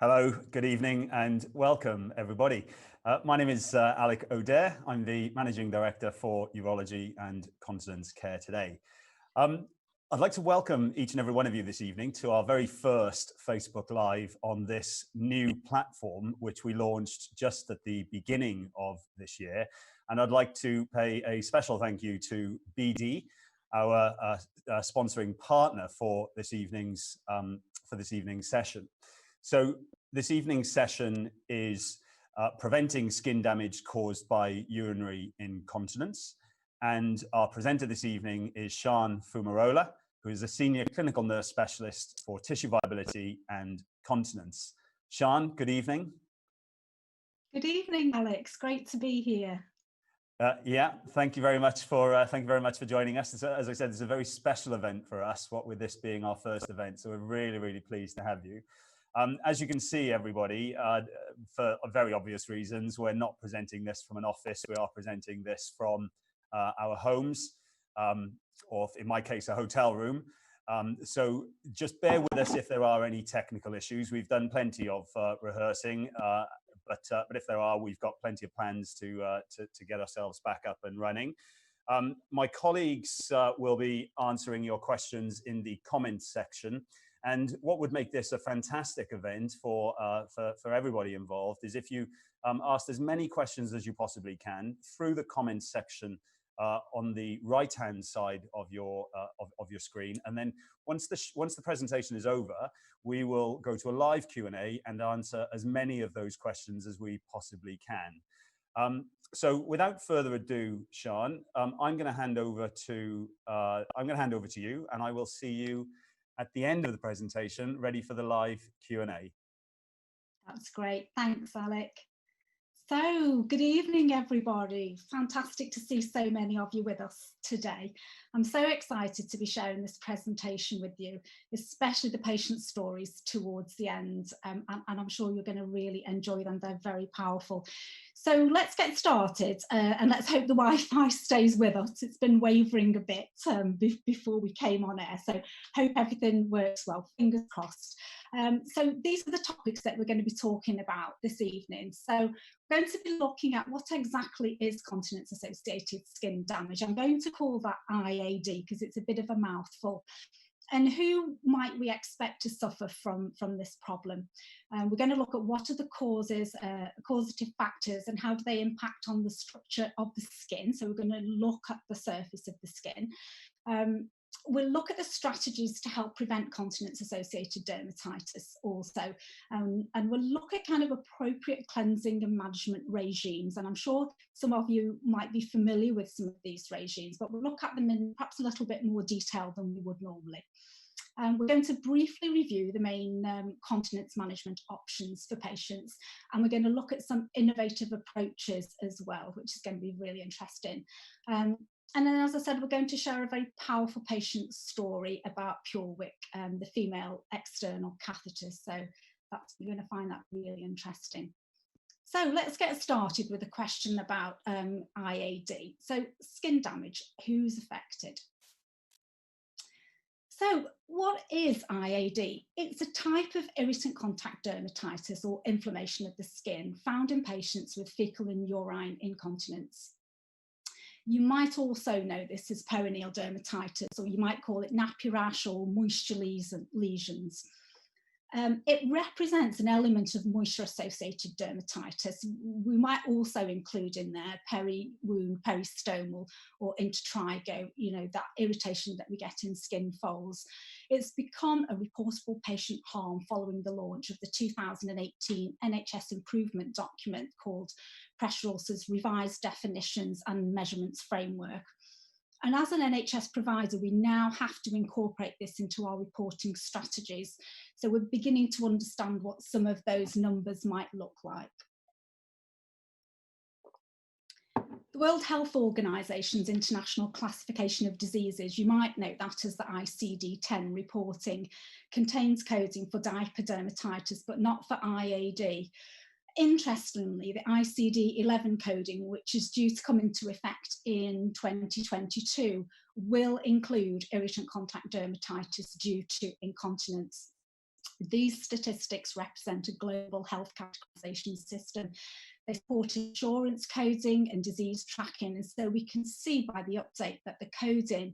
Hello, good evening and welcome everybody. My name is Alec O'Dare. I'm the Managing Director for Urology and Continence Care today. I'd like to welcome each and every one of you this evening to our very first Facebook Live on this new platform, which we launched just at the beginning of this year. And I'd like to pay a special thank you to BD, our sponsoring partner for this evening's session. So this evening's session is preventing skin damage caused by urinary incontinence. And our presenter this evening is Sian Fumarola, who is a senior clinical nurse specialist for tissue viability and continence. Sian, good evening. Good evening, Alex. Great to be here. Yeah, thank you very much for joining us. As I said, it's a very special event for us, what with this being our first event. So we're really, really pleased to have you. As you can see, everybody, for very obvious reasons, we're not presenting this from an office. We are presenting this from our homes, or in my case, a hotel room. So just bear with us if there are any technical issues. We've done plenty of rehearsing, but if there are, we've got plenty of plans to get ourselves back up and running. My colleagues will be answering your questions in the comments section. And what would make this a fantastic event for everybody involved is if you asked as many questions as you possibly can through the comments section on the right-hand side of your screen, and then once the presentation is over, we will go to a live Q&A and answer as many of those questions as we possibly can. So without further ado, Sian, I'm going to hand over to you, and I will see you at the end of the presentation, ready for the live Q&A. That's great. Thanks, Alec. So, good evening, everybody. Fantastic to see so many of you with us today. I'm so excited to be sharing this presentation with you, especially the patient stories towards the end, and I'm sure you're going to really enjoy them. They're very powerful. So let's get started, and let's hope the Wi-Fi stays with us. It's been wavering a bit before we came on air, so hope everything works well, fingers crossed. So these are the topics that we're going to be talking about this evening. So we're going to be looking at what exactly is continence-associated skin damage. I'm going to call that IAD because it's a bit of a mouthful. And who might we expect to suffer from this problem? We're going to look at what are the causes, causative factors, and how do they impact on the structure of the skin. So we're going to look at the surface of the skin. We'll look at the strategies to help prevent continence-associated dermatitis also, and we'll look at kind of appropriate cleansing and management regimes. And I'm sure some of you might be familiar with some of these regimes, but we'll look at them in perhaps a little bit more detail than we would normally. We're going to briefly review the main continence management options for patients, and we're going to look at some innovative approaches as well, which is going to be really interesting. And then, as I said, we're going to share a very powerful patient story about PureWick, the female external catheter. So you're going to find that really interesting. So let's get started with a question about IAD. So skin damage, who's affected? So what is IAD? It's a type of irritant contact dermatitis or inflammation of the skin found in patients with fecal and urine incontinence. You might also know this as perineal dermatitis, or you might call it nappy rash or moisture lesions. It represents an element of moisture-associated dermatitis. We might also include in there peri-wound, peristomal, or intertrigo, that irritation that we get in skin folds. It's become a reportable patient harm following the launch of the 2018 NHS improvement document called Pressure Ulcers Revised Definitions and Measurements Framework. And as an NHS provider, we now have to incorporate this into our reporting strategies. So we're beginning to understand what some of those numbers might look like. The World Health Organization's International Classification of Diseases, you might note that as the ICD-10 reporting, contains coding for diaper dermatitis, but not for IAD. Interestingly, the ICD-11 coding, which is due to come into effect in 2022, will include irritant contact dermatitis due to incontinence. These statistics represent a global health categorization system. They support insurance coding and disease tracking, and so we can see by the update that the coding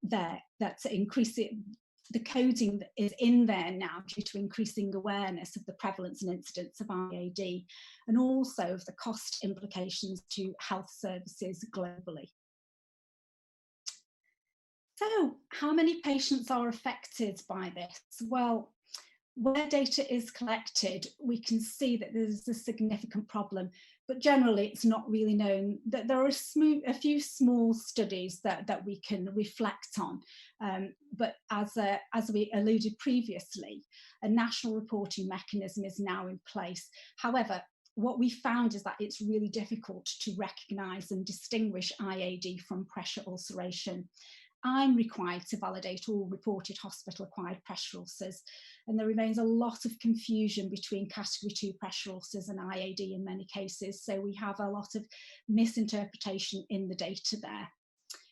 that's increasing. The coding that is in there now due to increasing awareness of the prevalence and incidence of IAD, and also of the cost implications to health services globally. So, how many patients are affected by this? Well, where data is collected, we can see that there's a significant problem, but generally it's not really known. That there are a few small studies that we can reflect on, but as we alluded previously, a national reporting mechanism is now in place. However, what we found is that it's really difficult to recognise and distinguish IAD from pressure ulceration. I'm required to validate all reported hospital-acquired pressure ulcers, and there remains a lot of confusion between category 2 pressure ulcers and IAD in many cases, so we have a lot of misinterpretation in the data there.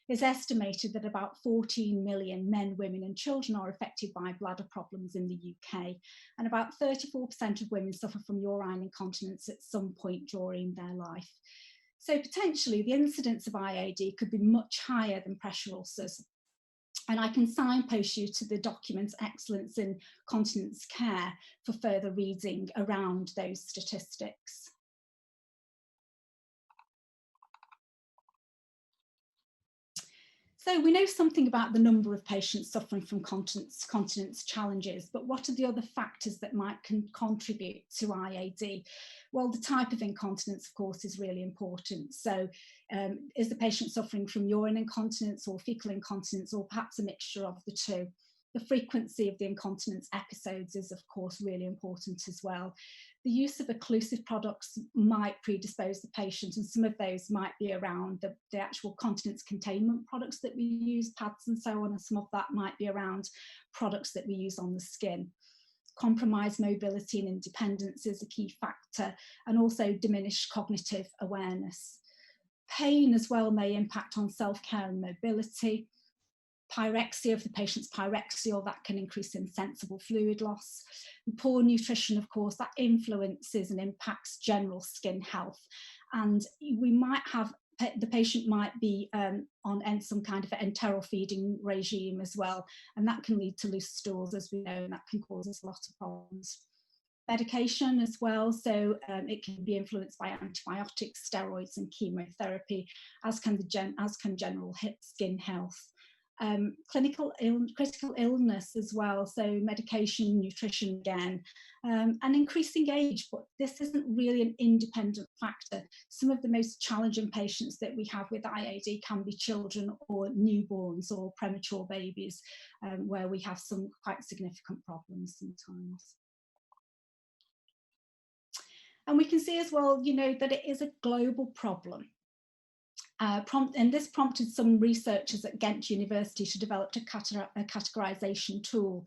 It's estimated that about 14 million men, women and children are affected by bladder problems in the UK, and about 34% of women suffer from urine incontinence at some point during their life. So potentially the incidence of IAD could be much higher than pressure ulcers. And I can signpost you to the document Excellence in Continence Care for further reading around those statistics. So we know something about the number of patients suffering from continence challenges, but what are the other factors that might contribute to IAD? Well, the type of incontinence, of course, is really important. So is the patient suffering from urine incontinence or fecal incontinence, or perhaps a mixture of the two? The frequency of the incontinence episodes is, of course, really important as well. The use of occlusive products might predispose the patient, and some of those might be around the actual continence containment products that we use, pads and so on, and some of that might be around products that we use on the skin. Compromised mobility and independence is a key factor, and also diminished cognitive awareness. Pain as well may impact on self-care and mobility. Pyrexia, of the patient's pyrexia, or that can increase insensible fluid loss. And poor nutrition, of course, that influences and impacts general skin health. And we might have, the patient might be on some kind of enteral feeding regime as well, and that can lead to loose stools, as we know, and that can cause us a lot of problems. Medication as well, so it can be influenced by antibiotics, steroids and chemotherapy, as can general skin health. Critical illness as well, so medication, nutrition again, and increasing age, but this isn't really an independent factor. Some of the most challenging patients that we have with IAD can be children or newborns or premature babies, where we have some quite significant problems sometimes. And we can see as well, you know, that it is a global problem. And this prompted some researchers at Ghent University to develop a categorization tool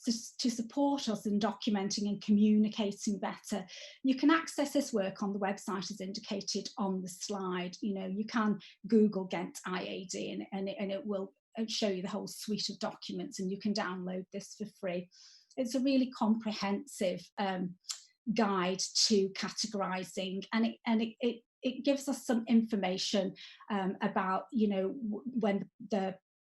to support us in documenting and communicating better. You can access this work on the website as indicated on the slide. You know, you can Google Ghent IAD and it will show you the whole suite of documents, and you can download this for free. It's a really comprehensive guide to categorizing, and it gives us some information about, you know, when the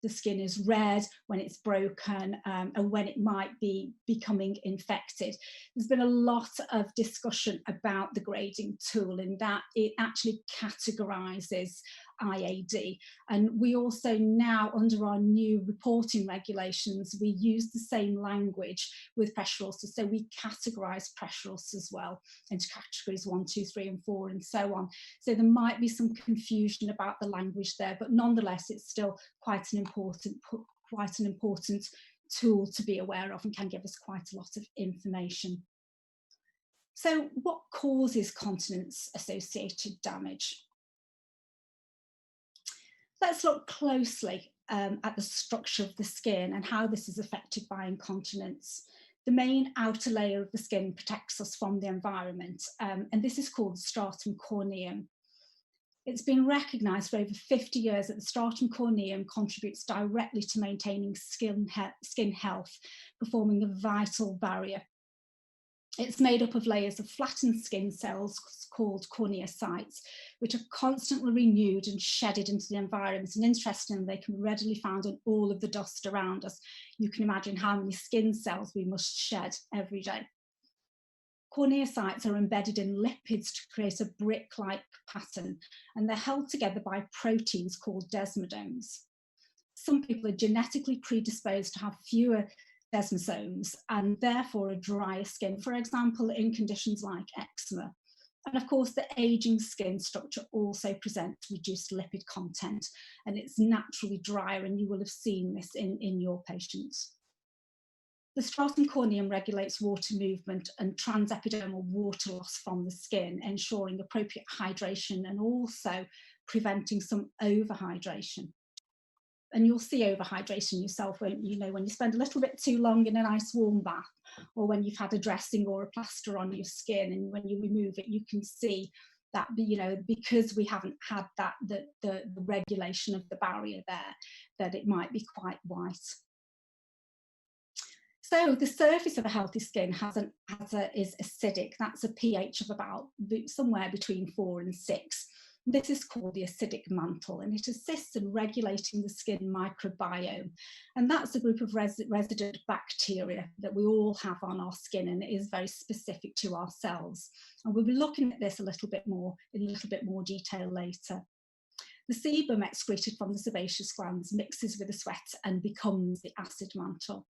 skin is red, when it's broken, and when it might be becoming infected. There's been a lot of discussion about the grading tool, in that it actually categorizes IAD. And we also now, under our new reporting regulations, we use the same language with pressure ulcers. So we categorize pressure ulcers as well into categories 1, 2, 3 and 4 and so on. So there might be some confusion about the language there, but nonetheless it's still quite an important tool to be aware of, and can give us quite a lot of information. So what causes continence associated damage? Let's look closely at the structure of the skin and how this is affected by incontinence. The main outer layer of the skin protects us from the environment, and this is called the stratum corneum. It's been recognised for over 50 years that the stratum corneum contributes directly to maintaining skin health, performing a vital barrier. It's made up of layers of flattened skin cells called corneocytes, which are constantly renewed and shedded into the environment. And interestingly, they can be readily found in all of the dust around us. You can imagine how many skin cells we must shed every day. Corneocytes are embedded in lipids to create a brick-like pattern, and they're held together by proteins called desmosomes. Some people are genetically predisposed to have fewer desmosomes and therefore a drier skin, for example, in conditions like eczema. And of course, the aging skin structure also presents reduced lipid content, and it's naturally drier, and you will have seen this in your patients. The stratum corneum regulates water movement and transepidermal water loss from the skin, ensuring appropriate hydration and also preventing some overhydration. And you'll see overhydration yourself, won't you? Know, when you spend a little bit too long in a nice warm bath, or when you've had a dressing or a plaster on your skin, and when you remove it, you can see that, you know, because we haven't had that the regulation of the barrier there, that it might be quite white. So the surface of a healthy skin is acidic. That's a pH of about somewhere between 4 and 6. This is called the acidic mantle, and it assists in regulating the skin microbiome. And that's a group of resident bacteria that we all have on our skin, and it is very specific to ourselves. And we'll be looking at this in a little bit more detail later. The sebum excreted from the sebaceous glands mixes with the sweat and becomes the acid mantle.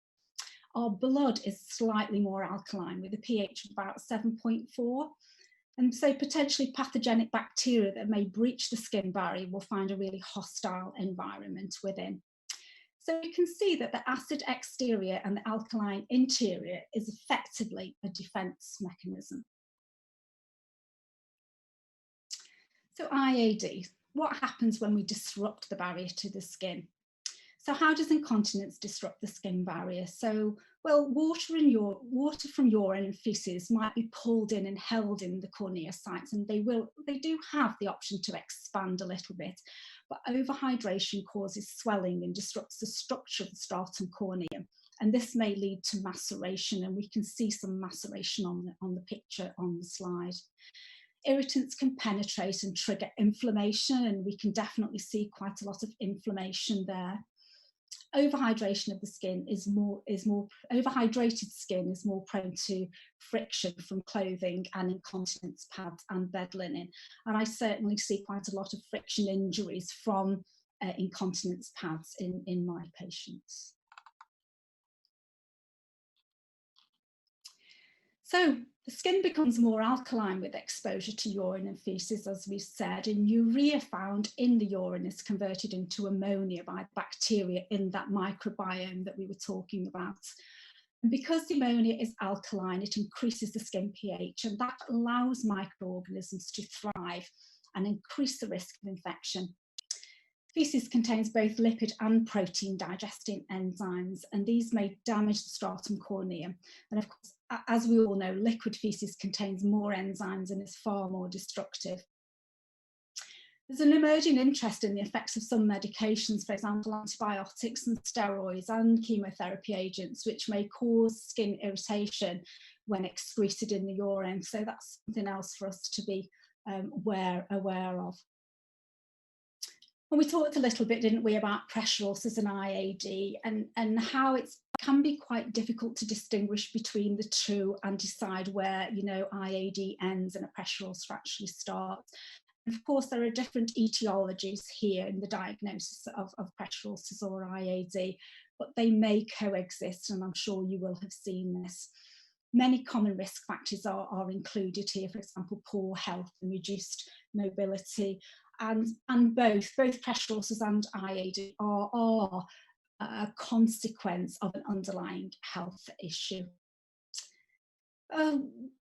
Our blood is slightly more alkaline, with a pH of about 7.4. And so potentially pathogenic bacteria that may breach the skin barrier will find a really hostile environment within. So you can see that the acid exterior and the alkaline interior is effectively a defense mechanism. So IAD, what happens when we disrupt the barrier to the skin? So how does incontinence disrupt the skin barrier? So, well, water from urine and feces might be pulled in and held in the corneocytes, and they do have the option to expand a little bit, but overhydration causes swelling and disrupts the structure of the stratum corneum, and this may lead to maceration, and we can see some maceration on the picture on the slide. Irritants can penetrate and trigger inflammation, and we can definitely see quite a lot of inflammation there. Overhydration of the skin overhydrated skin is more prone to friction from clothing and incontinence pads and bed linen. And I certainly see quite a lot of friction injuries from incontinence pads in my patients. So the skin becomes more alkaline with exposure to urine and feces, as we've said, and urea found in the urine is converted into ammonia by bacteria in that microbiome that we were talking about. And because the ammonia is alkaline, it increases the skin pH, and that allows microorganisms to thrive and increase the risk of infection. Feces contains both lipid and protein digesting enzymes, and these may damage the stratum corneum. And of course, as we all know, liquid feces contains more enzymes and is far more destructive. There's an emerging interest in the effects of some medications, for example, antibiotics and steroids and chemotherapy agents, which may cause skin irritation when excreted in the urine. So that's something else for us to be aware of. And we talked a little bit, didn't we, about pressure ulcers and IAD, and how it can be quite difficult to distinguish between the two and decide where, you know, IAD ends and a pressure ulcer actually starts. And of course, there are different etiologies here in the diagnosis of pressure ulcers or IAD, but they may coexist, and I'm sure you will have seen this. Many common risk factors are included here, for example, poor health and reduced mobility. And both pressure ulcers and IAD are a consequence of an underlying health issue.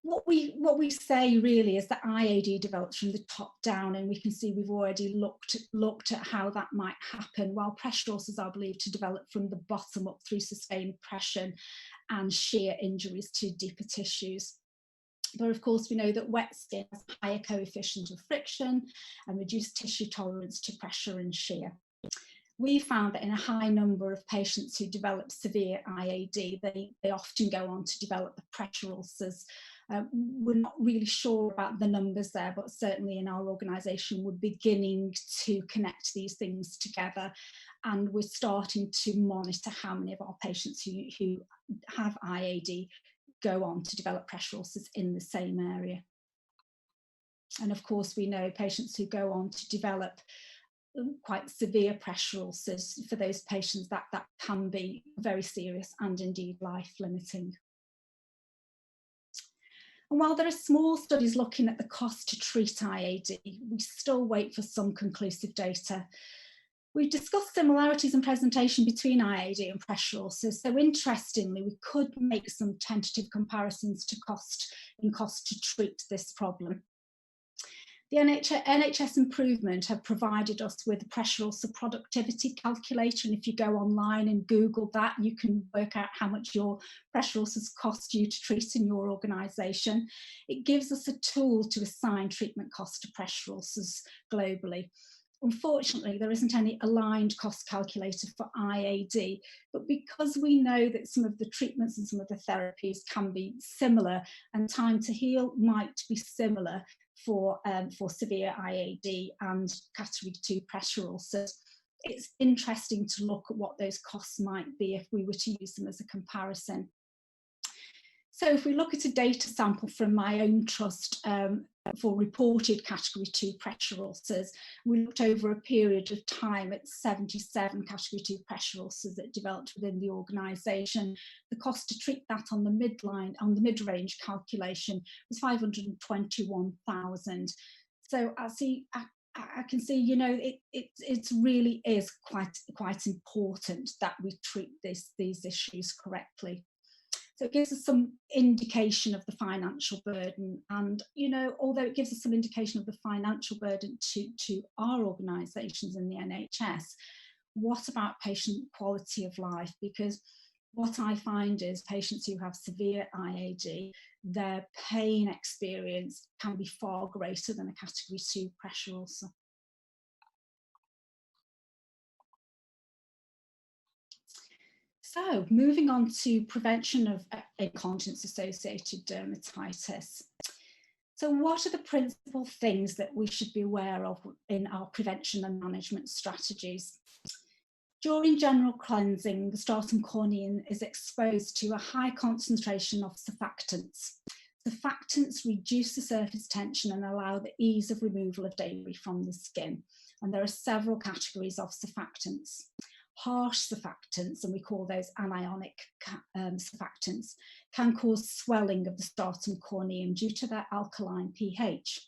What we say really is that IAD develops from the top down, and we can see we've already looked at how that might happen, while pressure ulcers are believed to develop from the bottom up through sustained pressure and shear injuries to deeper tissues. But of course, we know that wet skin has a higher coefficient of friction and reduced tissue tolerance to pressure and shear. We found that in a high number of patients who develop severe IAD, they often go on to develop pressure ulcers. We're not really sure about the numbers there, but certainly in our organisation, we're beginning to connect these things together, and we're starting to monitor how many of our patients who have IAD go on to develop pressure ulcers in the same area. And of course, we know patients who go on to develop quite severe pressure ulcers, for those patients that can be very serious and indeed life-limiting. And while there are small studies looking at the cost to treat IAD, we still wait for some conclusive data. We've discussed similarities in presentation between IAD and pressure ulcers, so interestingly, we could make some tentative comparisons to cost to treat this problem. The NHS Improvement have provided us with a pressure ulcer productivity calculator, and if you go online and Google that, you can work out how much your pressure ulcers cost you to treat in your organisation. It gives us a tool to assign treatment costs to pressure ulcers globally. Unfortunately, there isn't any aligned cost calculator for IAD, but because we know that some of the treatments and some of the therapies can be similar and time to heal might be similar for severe IAD and category 2 pressure ulcers, it's interesting to look at what those costs might be if we were to use them as a comparison. So if we look at a data sample from my own trust for reported category 2 pressure ulcers, we looked over a period of time at 77 category 2 pressure ulcers that developed within the organisation. The cost to treat that on the mid-range calculation was 521,000. So I can see, you know, it really is quite important that we treat these issues correctly. So it gives us some indication of the financial burden, and, you know, although it gives us some indication of the financial burden to our organisations in the NHS, what about patient quality of life? Because what I find is patients who have severe IAD, their pain experience can be far greater than a category 2 pressure ulcer. So moving on to prevention of incontinence-associated dermatitis. So what are the principal things that we should be aware of in our prevention and management strategies? During general cleansing, the stratum corneum is exposed to a high concentration of surfactants. Surfactants reduce the surface tension and allow the ease of removal of debris from the skin. And there are several categories of surfactants. Harsh surfactants, and we call those anionic surfactants, can cause swelling of the stratum corneum due to their alkaline pH.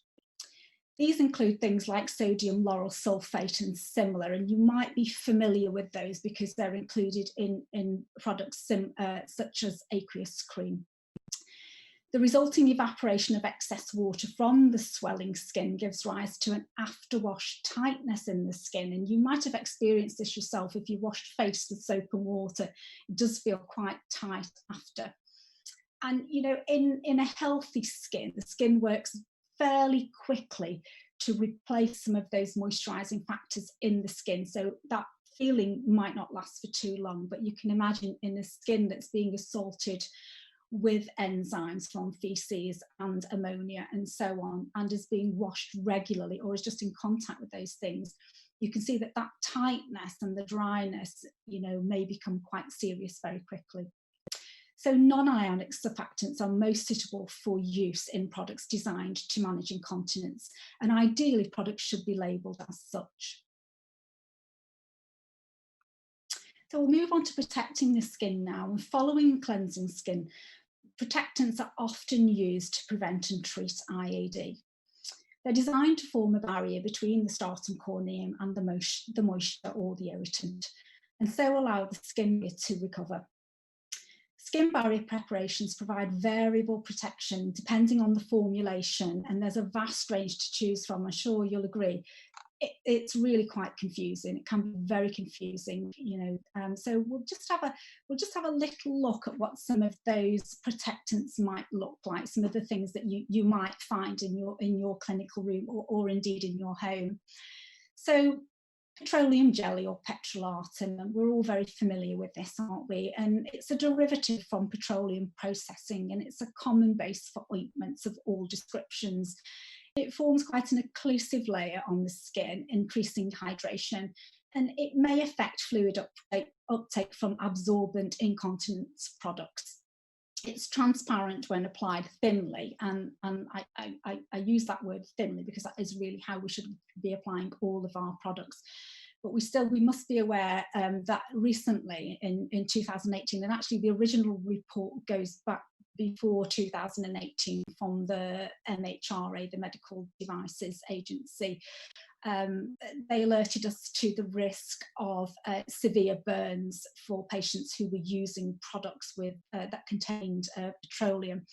These include things like sodium lauryl sulfate and similar, and you might be familiar with those because they're included in products such as aqueous cream. The resulting evaporation of excess water from the swelling skin gives rise to an afterwash tightness in the skin, and you might have experienced this yourself if you washed face with soap and water. It does feel quite tight after. And, you know, in a healthy skin, the skin works fairly quickly to replace some of those moisturising factors in the skin, so that feeling might not last for too long, but you can imagine in a skin that's being assaulted with enzymes from feces and ammonia and so on, and is being washed regularly or is just in contact with those things, you can see that that tightness and the dryness, you know, may become quite serious very quickly. So non-ionic surfactants are most suitable for use in products designed to manage incontinence, and ideally products should be labelled as such. So we'll move on to protecting the skin now, and following cleansing skin, protectants are often used to prevent and treat IAD. They're designed to form a barrier between the stratum corneum and the moisture or the irritant, and so allow the skin to recover. Skin barrier preparations provide variable protection depending on the formulation, and there's a vast range to choose from, I'm sure you'll agree. it's really quite confusing. It can be very confusing, so we'll just have a little look at what some of those protectants might look like, some of the things that you might find in your clinical room, or indeed in your home. So petroleum jelly, or petrolatum, and we're all very familiar with this, aren't we? And it's a derivative from petroleum processing, and it's a common base for ointments of all descriptions. It forms quite an occlusive layer on the skin, increasing hydration, and it may affect fluid uptake from absorbent incontinence products. It's transparent when applied thinly, and I use that word thinly because that is really how we should be applying all of our products. But we must be aware that recently in 2018, and actually the original report goes back before 2018 from the MHRA, the Medical Devices Agency, they alerted us to the risk of severe burns for patients who were using products that contained petroleum.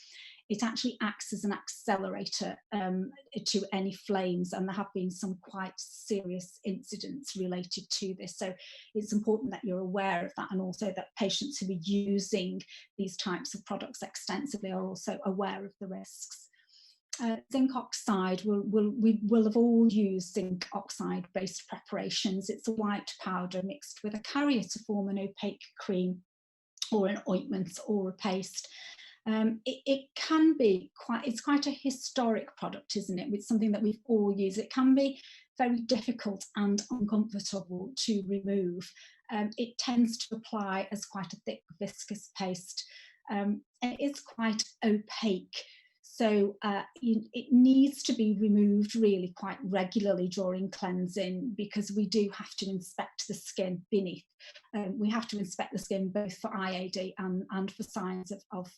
It actually acts as an accelerator to any flames, and there have been some quite serious incidents related to this. So it's important that you're aware of that, and also that patients who are using these types of products extensively are also aware of the risks. Zinc oxide, we will have all used zinc oxide based preparations. It's a white powder mixed with a carrier to form an opaque cream or an ointment or a paste. It can be it's quite a historic product, isn't it? It's something that we've all used. It can be very difficult and uncomfortable to remove. It tends to apply as quite a thick viscous paste. It's quite opaque. So it needs to be removed really quite regularly during cleansing, because we do have to inspect the skin beneath. We have to inspect the skin both for IAD and for signs of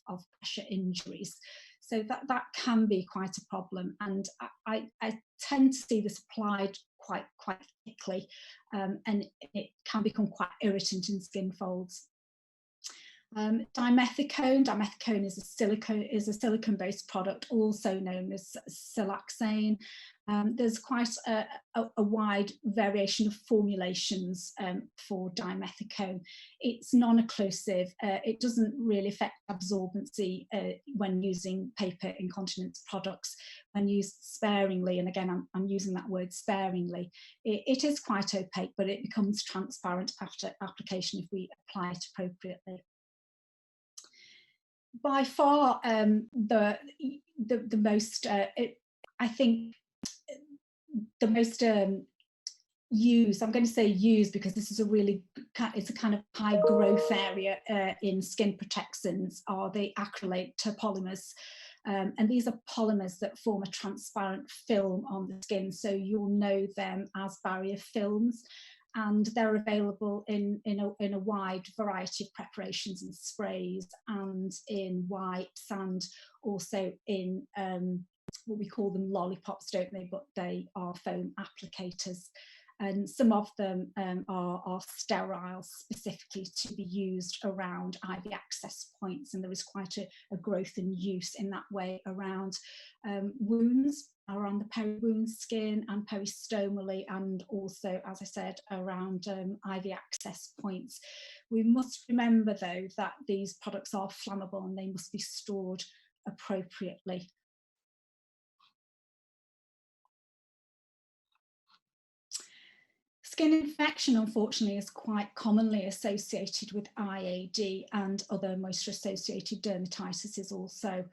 pressure injuries. So that can be quite a problem, and I tend to see this applied quite thickly, and it can become quite irritant in skin folds. Dimethicone is a silicone-based product, also known as siloxane. There's quite a wide variation of formulations for dimethicone. It's non-occlusive. It doesn't really affect absorbency when using paper incontinence products. When used sparingly, and again I'm using that word sparingly, it is quite opaque, but it becomes transparent after application if we apply it appropriately. By far the most I think the most used, I'm going to say used because this is it's a kind of high growth area in skin protectants, are the acrylate polymers. And these are polymers that form a transparent film on the skin, so you'll know them as barrier films. And they're available in a wide variety of preparations and sprays, and in wipes, and also in what we call them lollipops, don't they? But they are foam applicators. And some of them are sterile, specifically to be used around IV access points, and there is quite a growth in use in that way around wounds, around the peri-wound skin and peristomally, and also, as I said, around IV access points. We must remember, though, that these products are flammable and they must be stored appropriately. Skin infection, unfortunately, is quite commonly associated with IAD and other moisture-associated dermatitis also.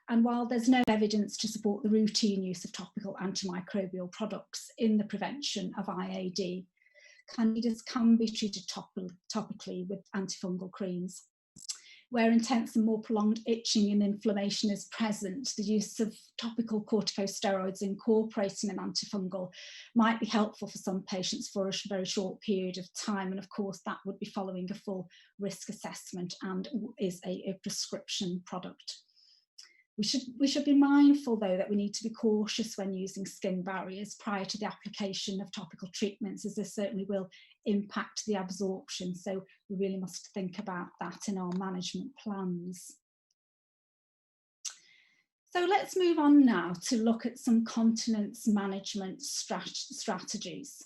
And while there's no evidence to support the routine use of topical antimicrobial products in the prevention of IAD, candidas can be treated topically with antifungal creams. Where intense and more prolonged itching and inflammation is present, the use of topical corticosteroids incorporating an antifungal might be helpful for some patients for a very short period of time. And of course, that would be following a full risk assessment and is a prescription product. We should be mindful, though, that we need to be cautious when using skin barriers prior to the application of topical treatments, as this certainly will impact the absorption. So we really must think about that in our management plans. So let's move on now to look at some continence management strategies.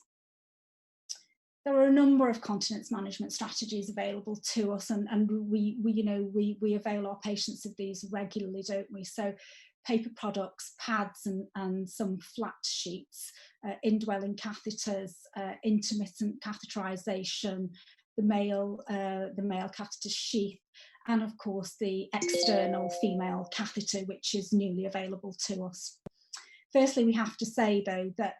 There are a number of continence management strategies available to us, and we avail our patients of these regularly, don't we? So paper products, pads, and some flat sheets, indwelling catheters, intermittent catheterization, the male catheter sheath, and of course the external female catheter, which is newly available to us. Firstly, we have to say, though, that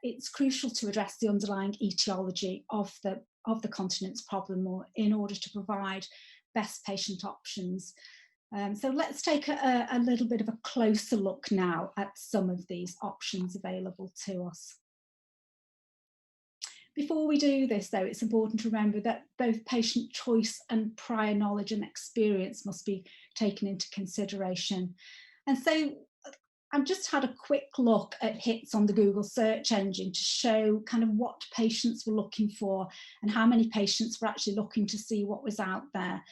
it's crucial to address the underlying etiology of the continence problem, or in order to provide best patient options. So let's take a little bit of a closer look now at some of these options available to us. Before we do this, though, it's important to remember that both patient choice and prior knowledge and experience must be taken into consideration. And so I've just had a quick look at hits on the Google search engine to show kind of what patients were looking for and how many patients were actually looking to see what was out there.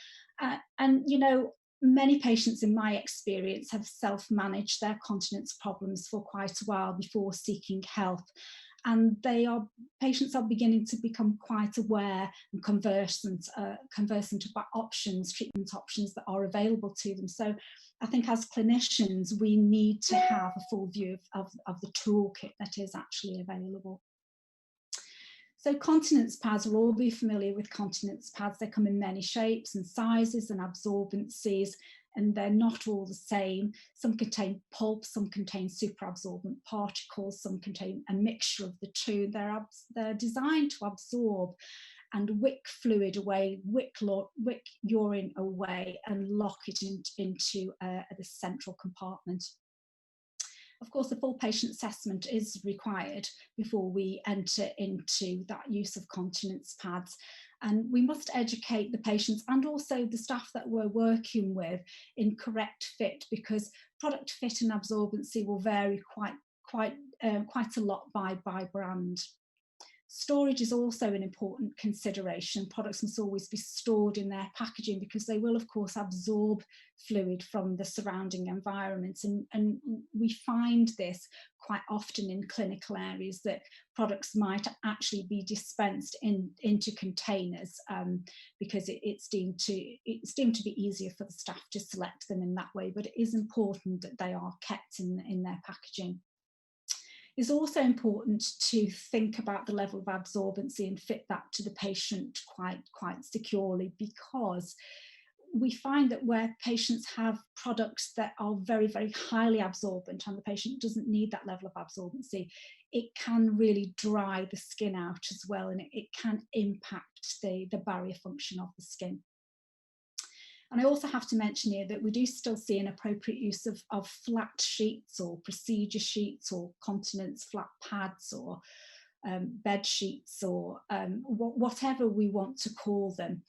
And, you know, many patients in my experience have self-managed their continence problems for quite a while before seeking help. And patients are beginning to become quite aware and conversant about treatment options that are available to them. So I think as clinicians, we need to have a full view of the toolkit that is actually available. So continence pads, we'll all be familiar with continence pads. They come in many shapes and sizes and absorbencies, and they're not all the same. Some contain pulp, some contain superabsorbent particles, some contain a mixture of the two. They're designed to absorb and wick fluid away, wick urine away, and lock it into the central compartment. Of course, a full patient assessment is required before we enter into that use of continence pads. And we must educate the patients and also the staff that we're working with in correct fit, because product fit and absorbency will vary quite a lot by brand. Storage is also an important consideration. Products must always be stored in their packaging because they will, of course, absorb fluid from the surrounding environment. And we find this quite often in clinical areas, that products might actually be dispensed into containers because it's deemed to be easier for the staff to select them in that way. But it is important that they are kept in their packaging. It's also important to think about the level of absorbency and fit that to the patient quite securely, because we find that where patients have products that are very, very highly absorbent and the patient doesn't need that level of absorbency, it can really dry the skin out as well, and it can impact the barrier function of the skin. And I also have to mention here that we do still see an appropriate use of flat sheets or procedure sheets or continence flat pads or bed sheets or whatever we want to call them.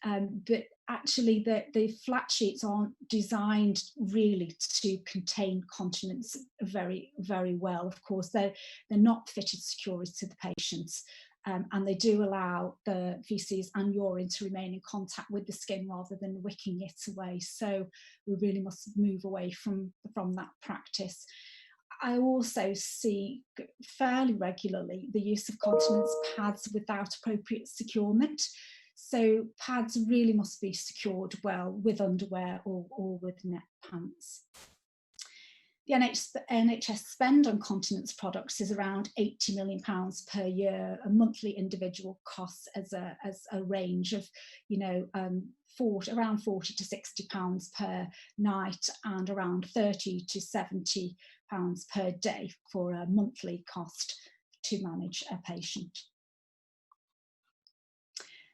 But actually the flat sheets aren't designed really to contain continence very, very well. Of course, they're not fitted securely to the patients. And they do allow the feces and urine to remain in contact with the skin rather than wicking it away. So we really must move away from that practice. I also see fairly regularly the use of continence pads without appropriate securement. So pads really must be secured well with underwear or with net pants. The NHS spend on continence products is around £80 million per year, a monthly individual costs as a range of, around £40 to £60 per night and around £30 to £70 per day for a monthly cost to manage a patient.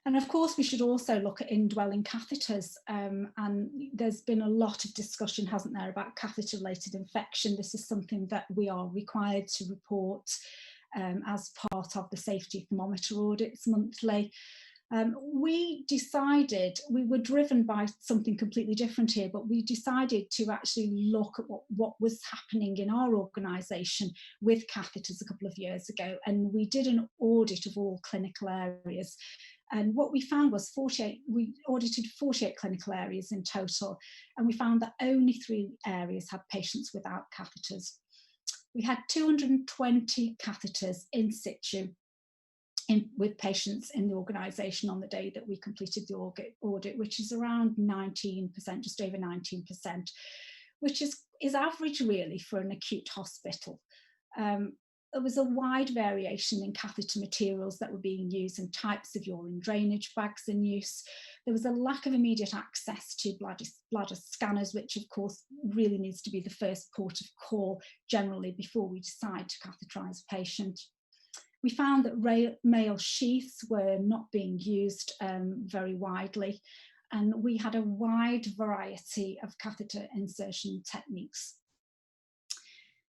And of course, we should also look at indwelling catheters. And there's been a lot of discussion, hasn't there, about catheter-related infection. This is something that we are required to report as part of the safety thermometer audits monthly. We were driven by something completely different here, but we decided to actually look at what was happening in our organisation with catheters a couple of years ago. And we did an audit of all clinical areas. And what we found was we audited 48 clinical areas in total, and we found that only 3 areas had patients without catheters. We had 220 catheters in situ with patients in the organisation on the day that we completed the audit, which is around 19%, just over 19%, which is average really for an acute hospital. There was a wide variation in catheter materials that were being used and types of urine drainage bags in use. There was a lack of immediate access to bladder scanners, which of course really needs to be the first port of call generally before we decide to catheterise a patient. We found that male sheaths were not being used very widely, and we had a wide variety of catheter insertion techniques.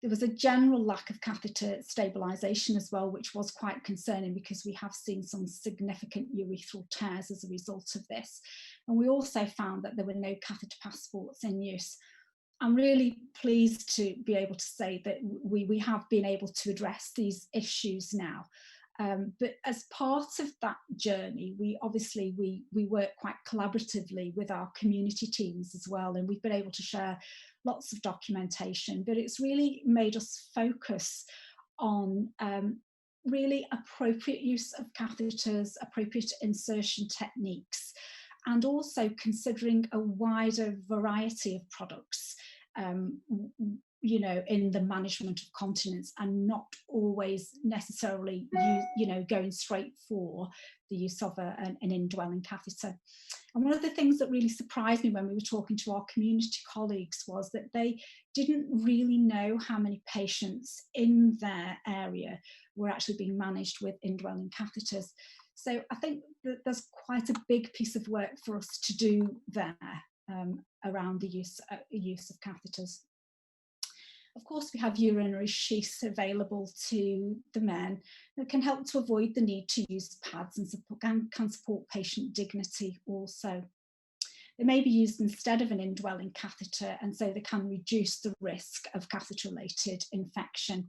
There was a general lack of catheter stabilisation as well, which was quite concerning because we have seen some significant urethral tears as a result of this. And we also found that there were no catheter passports in use. I'm really pleased to be able to say that we have been able to address these issues now. But as part of that journey, we work quite collaboratively with our community teams as well, and we've been able to share lots of documentation, but it's really made us focus on really appropriate use of catheters, appropriate insertion techniques, and also considering a wider variety of products you know, in the management of continence, and not always necessarily going straight for the use of an indwelling catheter. And one of the things that really surprised me when we were talking to our community colleagues was that they didn't really know how many patients in their area were actually being managed with indwelling catheters. So I think that there's quite a big piece of work for us to do there around the use of catheters. Of course, we have urinary sheaths available to the men that can help to avoid the need to use pads and can support patient dignity also. They may be used instead of an indwelling catheter, and so they can reduce the risk of catheter-related infection.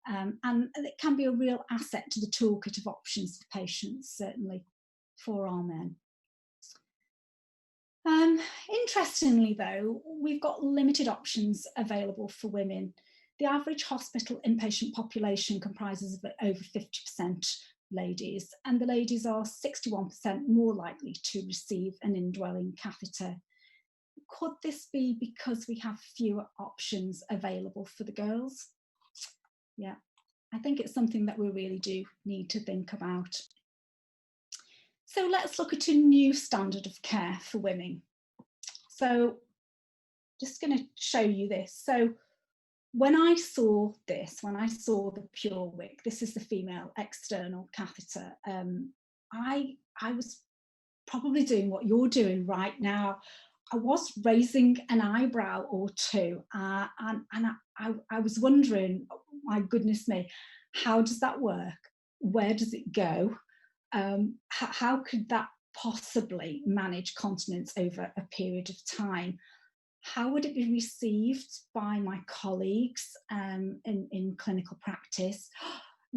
And it can be a real asset to the toolkit of options for patients, certainly for our men. Interestingly though, we've got limited options available for women. The average hospital inpatient population comprises of over 50% ladies, and the ladies are 61% more likely to receive an indwelling catheter. Could this be because we have fewer options available for the girls? Yeah, I think it's something that we really do need to think about. So let's look at a new standard of care for women. So just going to show you this. So when I saw this, when I saw the PureWick, this is the female external catheter, I was probably doing what you're doing right now. I was raising an eyebrow or two, and I was wondering, oh, my goodness me, how does that work? Where does it go? How could that possibly manage continence over a period of time? How would it be received by my colleagues in clinical practice?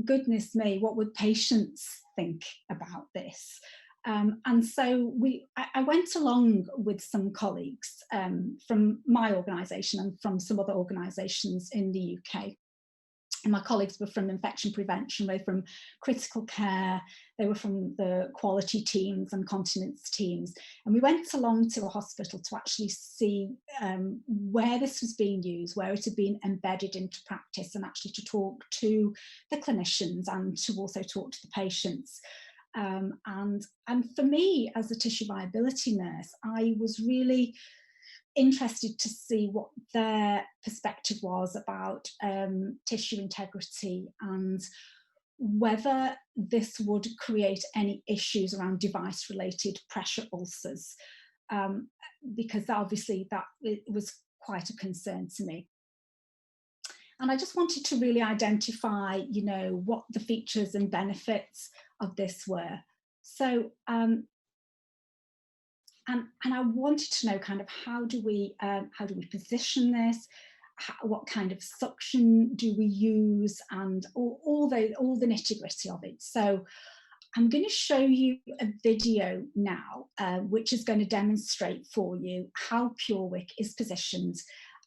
Goodness me, what would patients think about this? And so I went along with some colleagues from my organisation and from some other organisations in the UK. And my colleagues were from infection prevention, they were from critical care, they were from the quality teams and continence teams. And we went along to a hospital to actually see where this was being used, where it had been embedded into practice, and actually to talk to the clinicians and to also talk to the patients. And for me, as a tissue viability nurse, I was really interested to see what their perspective was about tissue integrity and whether this would create any issues around device-related pressure ulcers, because obviously that was quite a concern to me. And I just wanted to really identify, you know, what the features and benefits of this were. So, and I wanted to know kind of how do we position this, what kind of suction do we use, and all the nitty-gritty of it. So I'm going to show you a video now, which is going to demonstrate for you how PureWick is positioned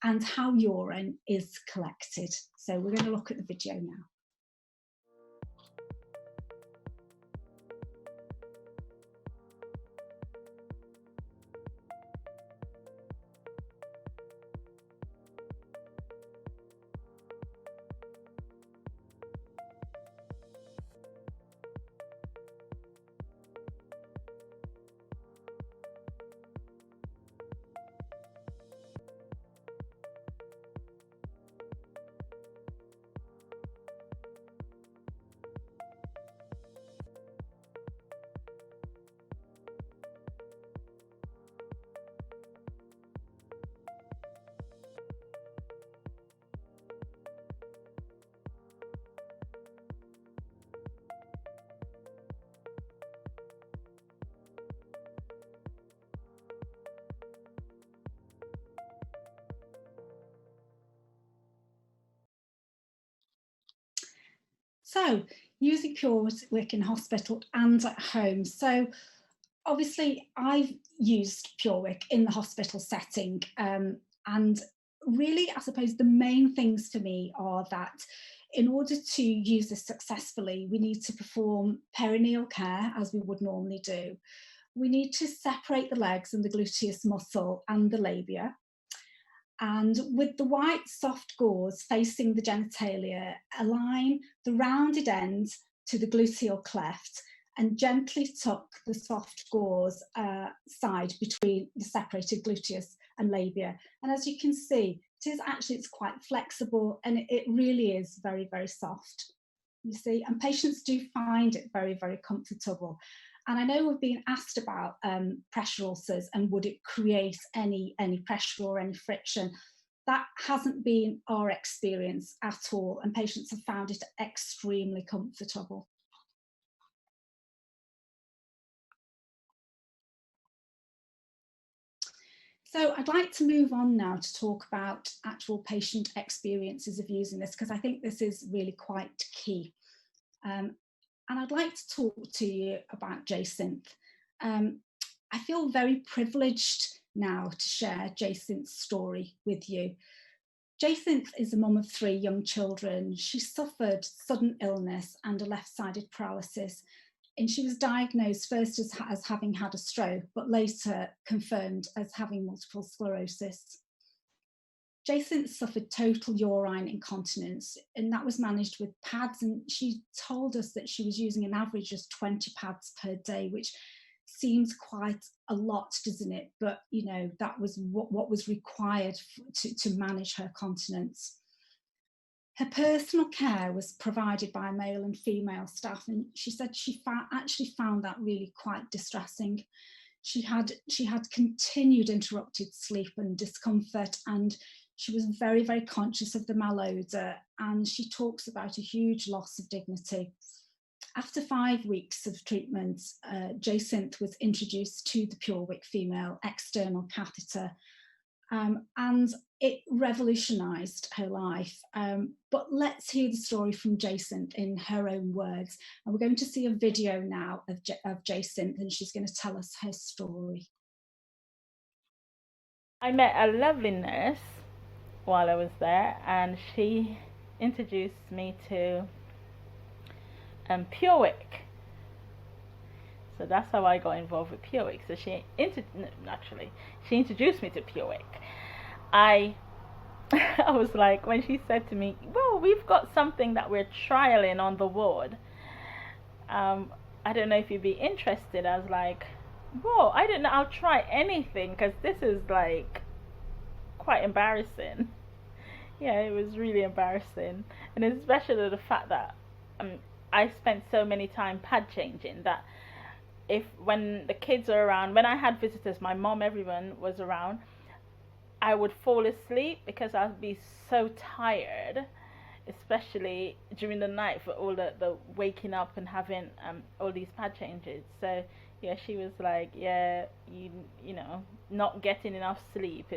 and how urine is collected. So we're going to look at the video now. So, using PureWick in hospital and at home. So, obviously, I've used PureWick in the hospital setting, and really, I suppose the main things for me are that in order to use this successfully, we need to perform perineal care as we would normally do. We need to separate the legs and the gluteus muscle and the labia. And with the white soft gauze facing the genitalia, align the rounded end to the gluteal cleft and gently tuck the soft gauze side between the separated gluteus and labia. And as you can see, it's quite flexible, and it really is very, very soft, you see, and patients do find it very, very comfortable. And I know we've been asked about pressure ulcers and would it create any pressure or any friction. That hasn't been our experience at all, and patients have found it extremely comfortable. So I'd like to move on now to talk about actual patient experiences of using this, because I think this is really quite key. And I'd like to talk to you about Jacinth. I feel very privileged now to share Jacinth's story with you. Jacinth is a mum of 3 young children. She suffered sudden illness and a left-sided paralysis, and she was diagnosed first as having had a stroke, but later confirmed as having multiple sclerosis. Jacinth suffered total urine incontinence, and that was managed with pads, and she told us that she was using an average of 20 pads per day, which seems quite a lot, doesn't it? But you know, that was what was required to manage her continence. Her personal care was provided by male and female staff, and she said she actually found that really quite distressing. She had continued interrupted sleep and discomfort, and she was very, very conscious of the malodor, and she talks about a huge loss of dignity. After 5 weeks of treatment, Jacinth was introduced to the PureWick female external catheter, and it revolutionised her life. But let's hear the story from Jacinth in her own words. And we're going to see a video now of Jacinth, and she's going to tell us her story. I met a lovely nurse while I was there, and she introduced me to PureWick. So that's how I got involved with PureWick. So she introduced me to PureWick. I was like, when she said to me, well, we've got something that we're trialing on the ward. I don't know if you'd be interested. I was like, whoa, I don't know, I'll try anything, because this is like quite embarrassing. Yeah, it was really embarrassing. And especially the fact that I spent so many time pad changing that when the kids are around, when I had visitors, my mom, everyone was around, I would fall asleep because I'd be so tired, especially during the night for all the waking up and having all these pad changes. So yeah, she was like, yeah, you know, not getting enough sleep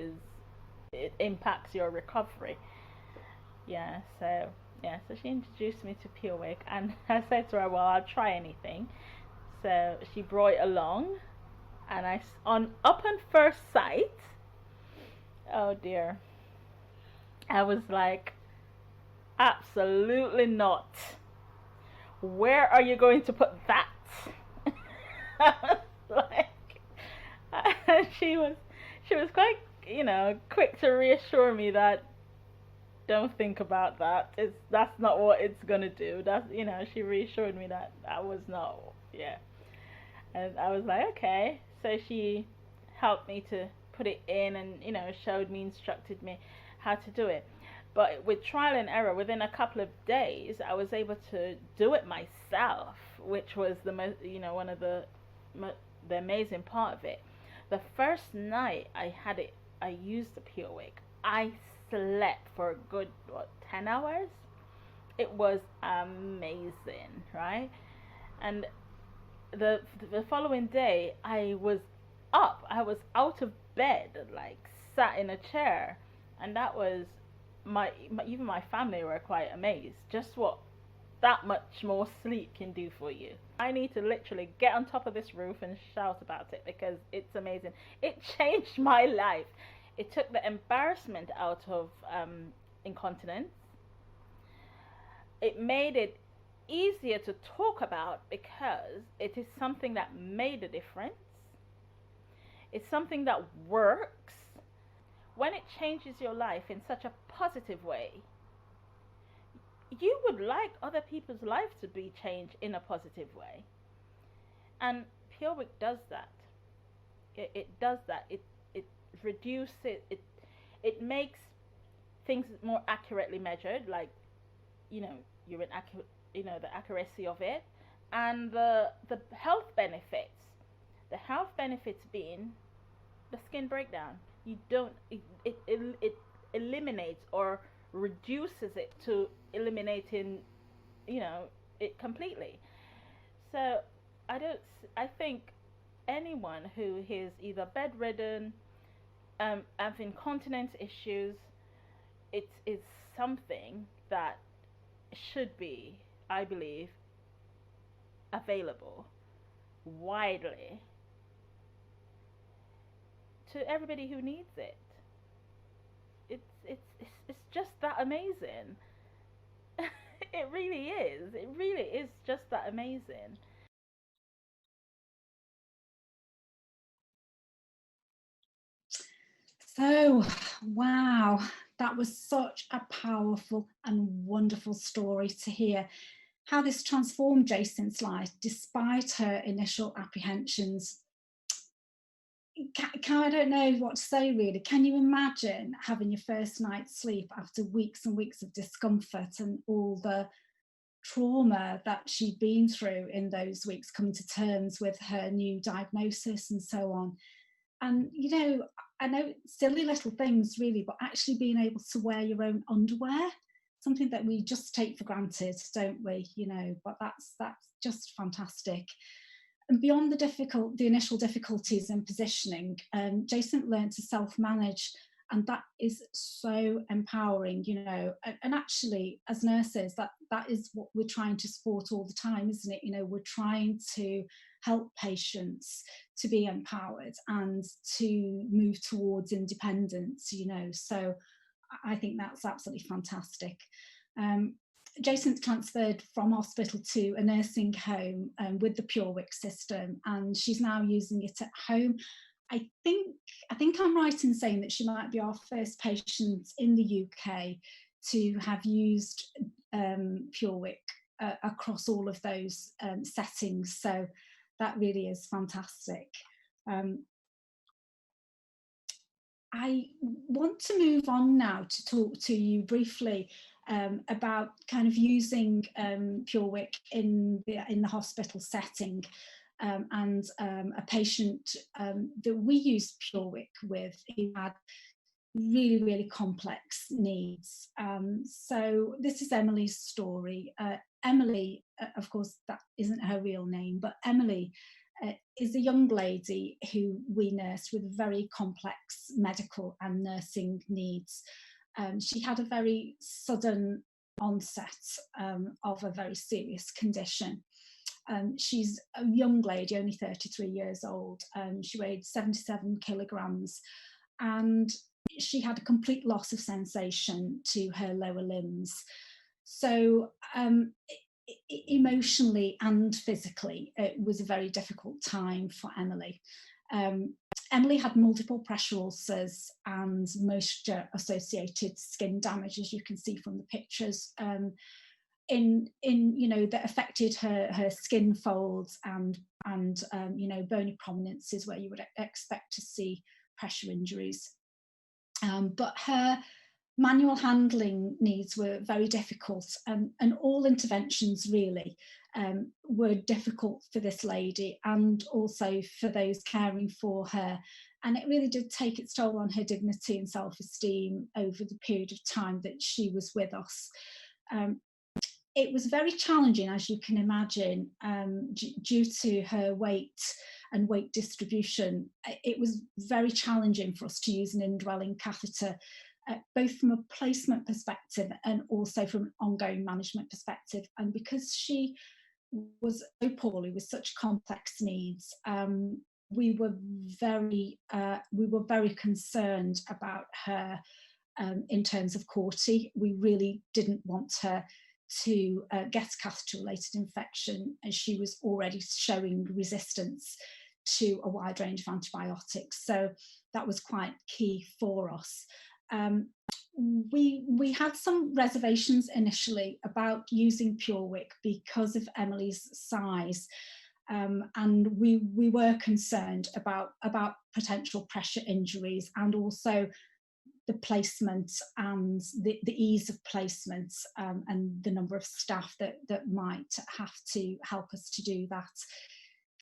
it impacts your recovery. So she introduced me to PureWick, and I said to her, well, I'll try anything. So she brought it along, and on first sight, oh dear, I was like, absolutely not. Where are you going to put that? I was like, she was quite, quick to reassure me that don't think about that. That's not what it's gonna do. She reassured me that was not, yeah. And I was like, okay. So she helped me to put it in, and showed me, instructed me how to do it. But with trial and error, within a couple of days, I was able to do it myself, which was the most, one of the amazing part of it. The first night I had it, I used the Pure Wick. I slept for a good 10 hours. It was amazing, right? And the following day, I was up. I was out of bed, like sat in a chair, and that was even my family were quite amazed just what that much more sleep can do for you. I need to literally get on top of this roof and shout about it because it's amazing. It changed my life. It took the embarrassment out of incontinence. It made it easier to talk about because it is something that made a difference. It's something that works. When it changes your life in such a positive way, you would like other people's lives to be changed in a positive way. And Pure Wick does that. It does that. It reduces it makes things more accurately measured, like you're in the accuracy of it, and the health benefits. The health benefits being the skin breakdown. You don't it eliminates or reduces it to eliminating it completely. So I think anyone who is either bedridden, have incontinence issues, it's something that should be, I believe, available widely to everybody who needs it. It's just that amazing. It really is. It really is just that amazing. So, wow, that was such a powerful and wonderful story to hear how this transformed Jacinth's life despite her initial apprehensions. I don't know what to say really. Can you imagine having your first night's sleep after weeks and weeks of discomfort and all the trauma that she'd been through in those weeks, coming to terms with her new diagnosis and so on? And I know silly little things really, but actually being able to wear your own underwear, something that we just take for granted, don't we? But that's just fantastic. And beyond the initial difficulties in positioning, Jacinth learned to self-manage, and that is so empowering, and actually as nurses, that is what we're trying to support all the time, isn't it? We're trying to help patients to be empowered and to move towards independence, so I think that's absolutely fantastic. Jacinth transferred from hospital to a nursing home with the Pure Wick system, and she's now using it at home. I think I'm right in saying that she might be our first patient in the UK to have used Pure Wick across all of those settings. So that really is fantastic. I want to move on now to talk to you briefly about kind of using Pure Wick in the hospital setting, and a patient that we used Pure Wick with who had really, really complex needs. So this is Emily's story. Emily, of course, that isn't her real name, but Emily is a young lady who we nursed with very complex medical and nursing needs. She had a very sudden onset of a very serious condition. She's a young lady, only 33 years old. She weighed 77 kilograms, and she had a complete loss of sensation to her lower limbs. So emotionally and physically, it was a very difficult time for Emily. Emily had multiple pressure ulcers and moisture associated skin damage, as you can see from the pictures, that affected her skin folds and bony prominences where you would expect to see pressure injuries. But her manual handling needs were very difficult, and all interventions really were difficult for this lady and also for those caring for her. And it really did take its toll on her dignity and self-esteem over the period of time that she was with us. It was very challenging, as you can imagine, due to her weight and weight distribution. It was very challenging for us to use an indwelling catheter, both from a placement perspective and also from an ongoing management perspective. And because she was so poorly with such complex needs, we were very concerned about her in terms of QWERTY. We really didn't want her to get a catheter-related infection, as she was already showing resistance to a wide range of antibiotics. So that was quite key for us. We had some reservations initially about using PureWick because of Emily's size, and we were concerned about potential pressure injuries and also the placement and the ease of placement, and the number of staff that might have to help us to do that.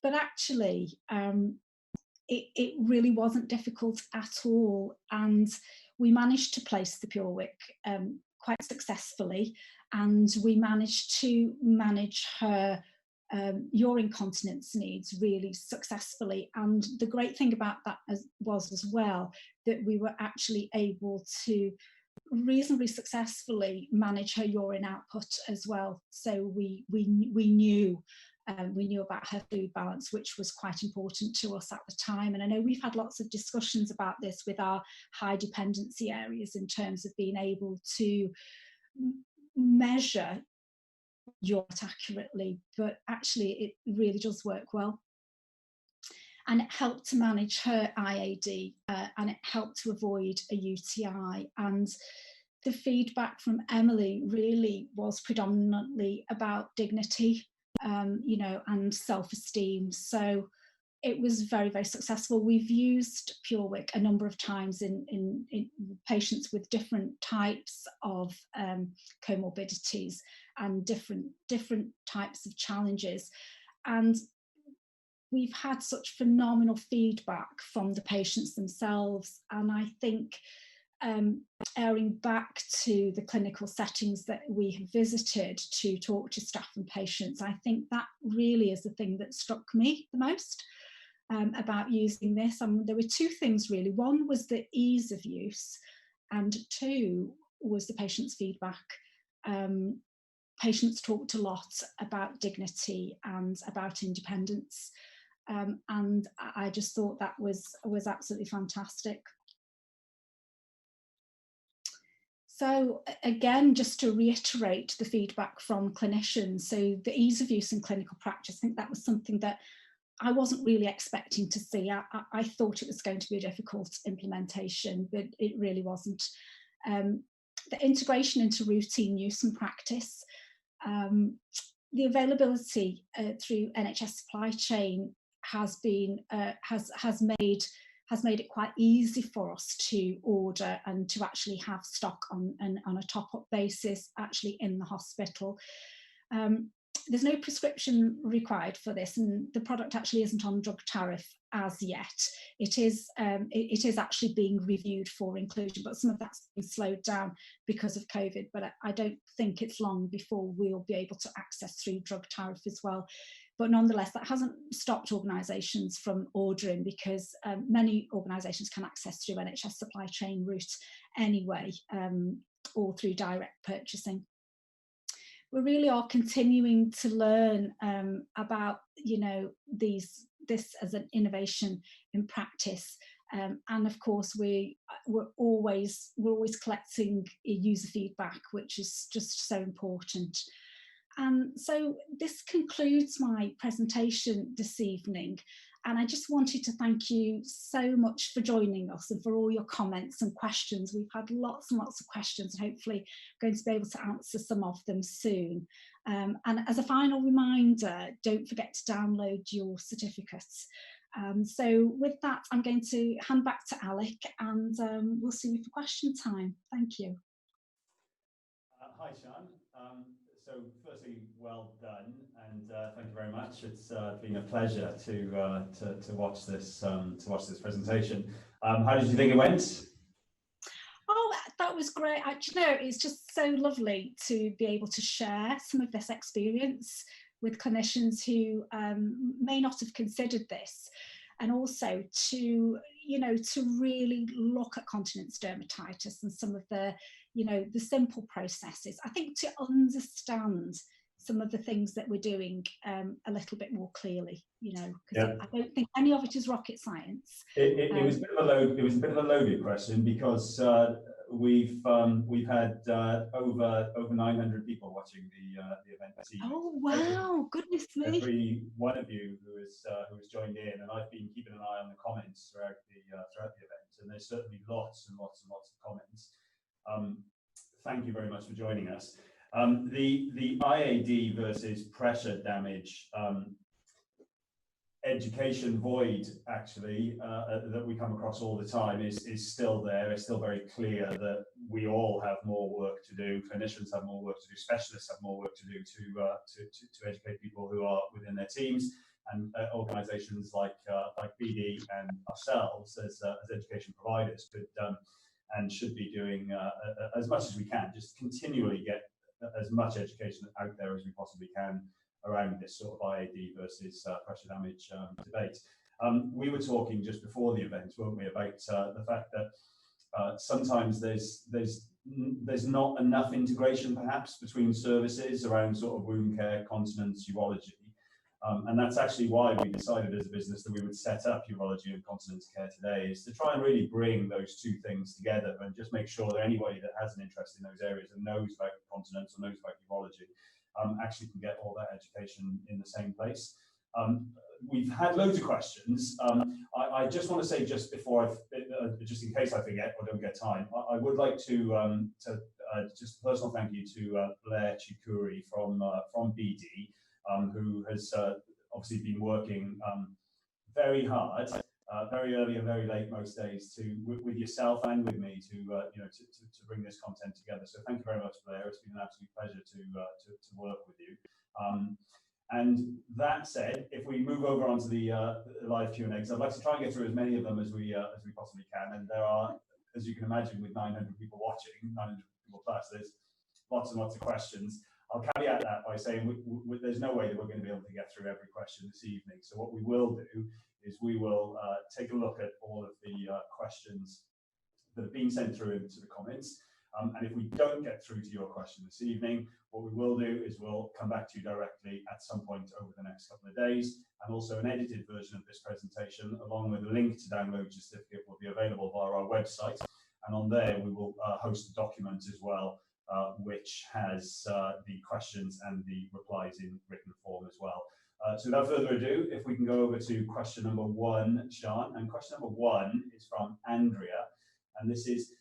But actually, it really wasn't difficult at all, and we managed to place the PureWick quite successfully, and we managed to manage her urine continence needs really successfully. And the great thing about that was as well that we were actually able to reasonably successfully manage her urine output as well. So we knew about her food balance, which was quite important to us at the time. And I know we've had lots of discussions about this with our high dependency areas in terms of being able to measure urine accurately, but actually it really does work well. And it helped to manage her IAD, and it helped to avoid a UTI. And the feedback from Emily really was predominantly about dignity, and self-esteem. So it was very, very successful. We've used PureWick a number of times in patients with different types of comorbidities and different types of challenges. And we've had such phenomenal feedback from the patients themselves. And I think airing back to the clinical settings that we have visited to talk to staff and patients, I think that really is the thing that struck me the most about using this. There were two things really. One was the ease of use, and two was the patient's feedback. Patients talked a lot about dignity and about independence, and I just thought that was absolutely fantastic. So again, just to reiterate the feedback from clinicians, so the ease of use in clinical practice, I think that was something that I wasn't really expecting to see. I thought it was going to be a difficult implementation, but it really wasn't. The integration into routine use and practice, the availability through NHS supply chain has made it quite easy for us to order and to actually have stock on a top-up basis actually in the hospital. There's no prescription required for this, and the product actually isn't on drug tariff as yet. It is actually being reviewed for inclusion, but some of that's been slowed down because of COVID, but I don't think it's long before we'll be able to access through drug tariff as well. But nonetheless, that hasn't stopped organisations from ordering, because many organisations can access through NHS supply chain route anyway, or through direct purchasing. we really are continuing to learn about, this as an innovation in practice. And of course, we're always collecting user feedback, which is just so important. So this concludes my presentation this evening. And I just wanted to thank you so much for joining us and for all your comments and questions. We've had lots and lots of questions, and hopefully going to be able to answer some of them soon. And as a final reminder, don't forget to download your certificates. So with that, I'm going to hand back to Alec, and we'll see you for question time. Thank you. Hi, Sian. So firstly, well done, and thank you very much. It's been a pleasure to watch this presentation. How did you think it went? Oh, that was great. Actually, no, it's just so lovely to be able to share some of this experience with clinicians who may not have considered this, and also to really look at continence dermatitis and some of the the simple processes. I think to understand some of the things that we're doing a little bit more clearly, because I don't think any of it is rocket science. It was a bit of a load. It was a bit of a loaded question, because we've had over 900 people watching the event this evening. Oh wow! Goodness me! Every one of you who has joined in, and I've been keeping an eye on the comments throughout the event, and there's certainly lots and lots and lots of comments. Thank you very much for joining us. The IAD versus pressure damage education void, actually, that we come across all the time is still there. It's still very clear that we all have more work to do. Clinicians have more work to do. Specialists have more work to do to educate people who are within their teams, and organisations like BD and ourselves as education providers could and should be doing as much as we can, just continually get as much education out there as we possibly can around this sort of IAD versus pressure damage debate. We were talking just before the event, weren't we, about the fact that sometimes there's not enough integration perhaps between services around sort of wound care, continence, urology. And that's actually why we decided as a business that we would set up urology and continence care today, is to try and really bring those two things together and just make sure that anybody that has an interest in those areas and knows about continence or knows about urology actually can get all that education in the same place. We've had loads of questions. I just want to say, just before just in case I forget or don't get time, I would like to just a personal thank you to Blair Chikuri from BD, who has obviously been working very hard, very early and very late most days, with yourself and with me to bring this content together. So thank you very much, Blair. It's been an absolute pleasure to work with you. And that said, if we move over onto the live Q&As, I'd like to try and get through as many of them as we possibly can. And there are, as you can imagine, with 900 people watching, 900 people plus, there's lots and lots of questions. I'll caveat that by saying there's no way that we're going to be able to get through every question this evening. So what we will do is we will take a look at all of the questions that have been sent through into the comments. And if we don't get through to your question this evening, what we will do is we'll come back to you directly at some point over the next couple of days. And also an edited version of this presentation, along with a link to download your certificate, will be available via our website. And on there, we will host a document as well, which has the questions and the replies in written form as well. So without further ado, if we can go over to question number 1, Sian. And question number 1 is from Andrea. And this is,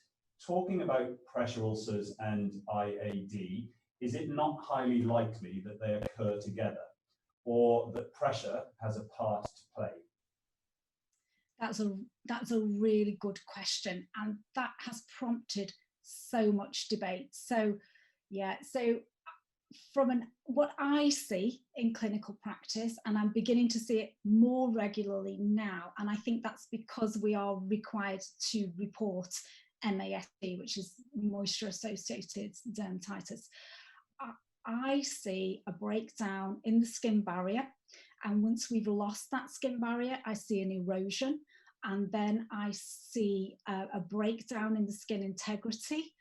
talking about pressure ulcers and IAD, is it not highly likely that they occur together, or that pressure has a part to play? That's a really good question, and that has prompted so much debate. So yeah, so from what I see in clinical practice, and I'm beginning to see it more regularly now, and I think that's because we are required to report MASD, which is moisture associated dermatitis. I see a breakdown in the skin barrier, and once we've lost that skin barrier, I see an erosion, and then I see a breakdown in the skin integrity.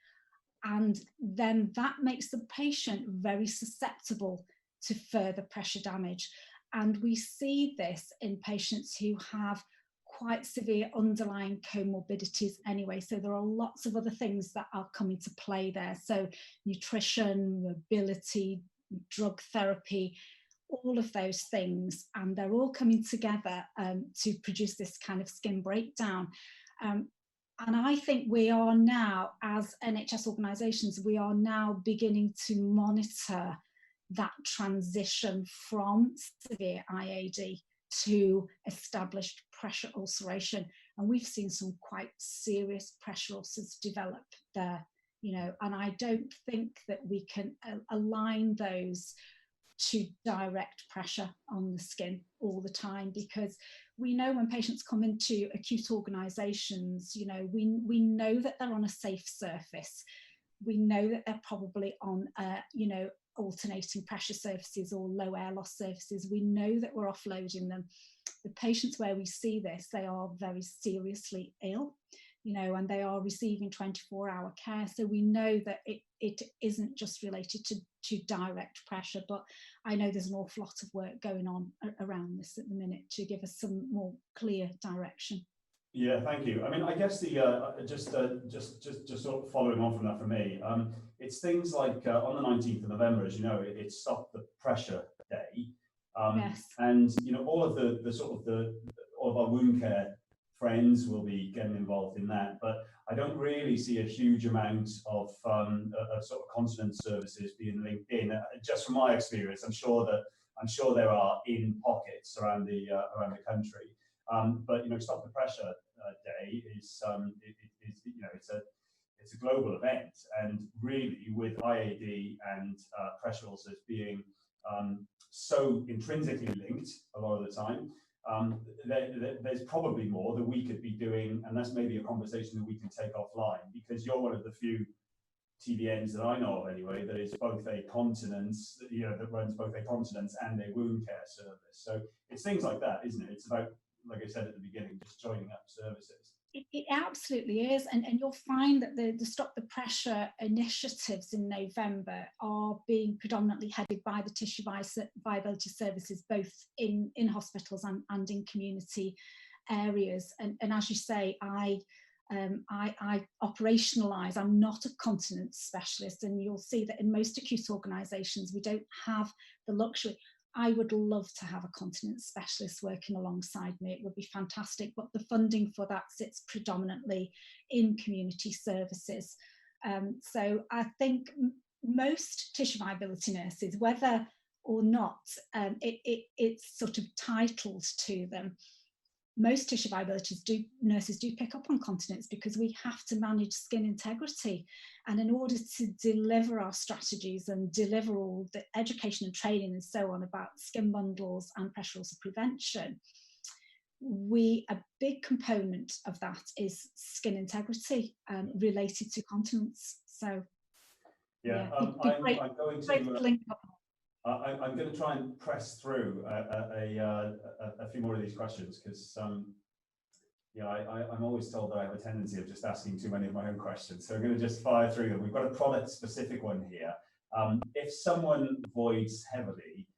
And then that makes the patient very susceptible to further pressure damage. And we see this in patients who have quite severe underlying comorbidities anyway. So there are lots of other things that are coming to play there. So nutrition, mobility, drug therapy, all of those things, and they're all coming together to produce this kind of skin breakdown. And I think we are now, as NHS organisations, we are now beginning to monitor that transition from severe IAD to established pressure ulceration. And we've seen some quite serious pressure ulcers develop there, you know, and I don't think that we can align those to direct pressure on the skin all the time, because we know when patients come into acute organisations, you know, we know that they're on a safe surface. We know that they're probably on, you know, alternating pressure surfaces or low air loss surfaces. We know that we're offloading them. The patients where we see this, they are very seriously ill, you know, and they are receiving 24-hour care. So we know that it isn't just related to direct pressure, but I know there's an awful lot of work going on around this at the minute to give us some more clear direction. Yeah, thank you. I mean, I guess the just sort of following on from that for me, it's things like on the 19th of November, as you know, it's Stop the Pressure Day, Yes. and you know all of all of our wound care friends will be getting involved in that, but I don't really see a huge amount of sort of continence services being linked in. Just from my experience, I'm sure there are in pockets around the country. But you know, Stop the Pressure Day is you know, it's a global event, and really with IAD and pressure ulcers being so intrinsically linked a lot of the time, there's probably more that we could be doing, and that's maybe a conversation that we can take offline, because you're one of the few TVNs that I know of anyway that is both a continence, you know, that runs both a continence and a wound care service. So it's things like that, isn't it? It's about, like I said at the beginning, just joining up services. It absolutely is, and you'll find that the Stop the Pressure initiatives in November are being predominantly headed by the tissue viability services, both in hospitals and in community areas. And as you say, I operationalise. I'm not a continence specialist, and you'll see that in most acute organisations we don't have the luxury. I would love to have a continence specialist working alongside me. It would be fantastic, but the funding for that sits predominantly in community services. So I think most tissue viability nurses, whether or not it's sort of titled to them, most tissue viability nurses do pick up on continence, because we have to manage skin integrity. And in order to deliver our strategies and deliver all the education and training and so on about skin bundles and pressure ulcer prevention, a big component of that is skin integrity related to continence. So yeah, I'm going to try and press through a few more of these questions, because yeah, I'm always told that I have a tendency of just asking too many of my own questions. So I'm going to just fire through them. We've got a product-specific one here. If someone voids heavily,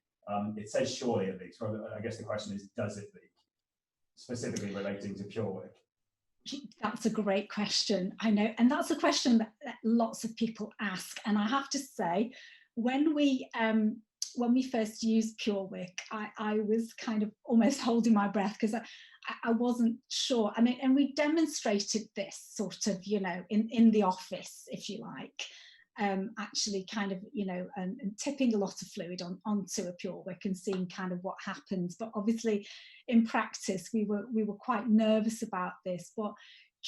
it says surely it leaks. Well, I guess the question is, does it leak? Specifically relating to PureWick. That's a great question. I know, and that's a question that lots of people ask. And I have to say, when we first used PureWick, I was kind of almost holding my breath, because I wasn't sure. I mean, and we demonstrated this sort of, you know, in the office, if you like, actually kind of, you know, and tipping a lot of fluid onto a PureWick and seeing kind of what happens. But obviously in practice, we were quite nervous about this, but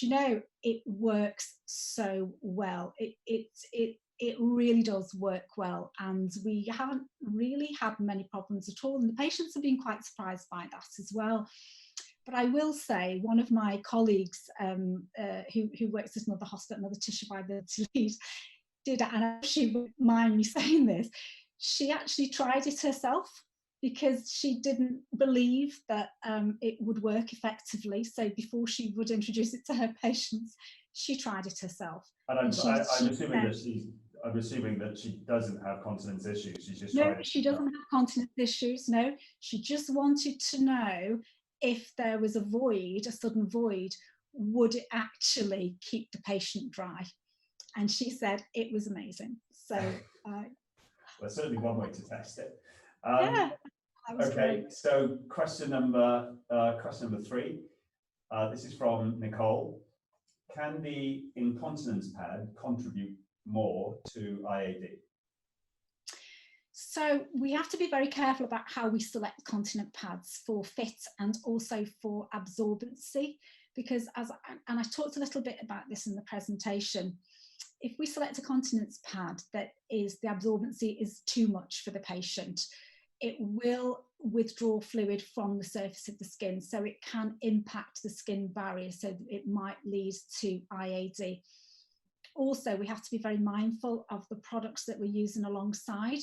you know, it works so well. It really does work well, and we haven't really had many problems at all, and the patients have been quite surprised by that as well. But I will say, one of my colleagues who works at another hospital, another tissue viability lead, did, and she wouldn't mind me saying this, she actually tried it herself, because she didn't believe that it would work effectively. So before she would introduce it to her patients, she tried it herself. And I'm assuming that she doesn't have continence issues. She's just no, she doesn't have continence issues. No, she just wanted to know if there was a void, a sudden void, would it actually keep the patient dry? And she said it was amazing. So, well, certainly one way to test it. Yeah, that was okay, great. so question number 3. This is from Nicole. Can the incontinence pad contribute more to IAD? So we have to be very careful about how we select continent pads for fit and also for absorbency, because and I talked a little bit about this in the presentation, if we select a continence pad that is, the absorbency is too much for the patient, it will withdraw fluid from the surface of the skin, so it can impact the skin barrier, so it might lead to IAD. Also, we have to be very mindful of the products that we're using alongside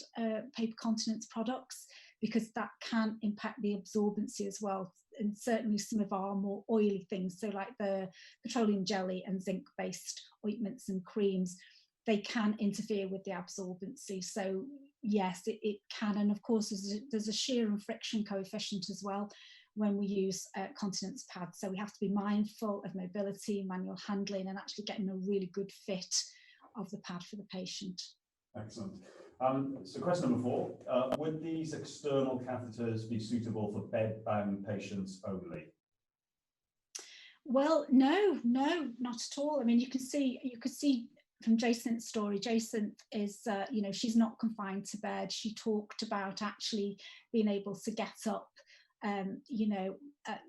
paper continence products, because that can impact the absorbency as well. And certainly some of our more oily things, so like the petroleum jelly and zinc-based ointments and creams, they can interfere with the absorbency. So yes, it can. And of course, there's a shear and friction coefficient as well when we use continence pads. So we have to be mindful of mobility, manual handling, and actually getting a really good fit of the pad for the patient. Excellent. So question number 4, would these external catheters be suitable for bed-bound patients only? Well, no, not at all. I mean, you could see from Jacint's story, Jacinth is, she's not confined to bed. She talked about actually being able to get up,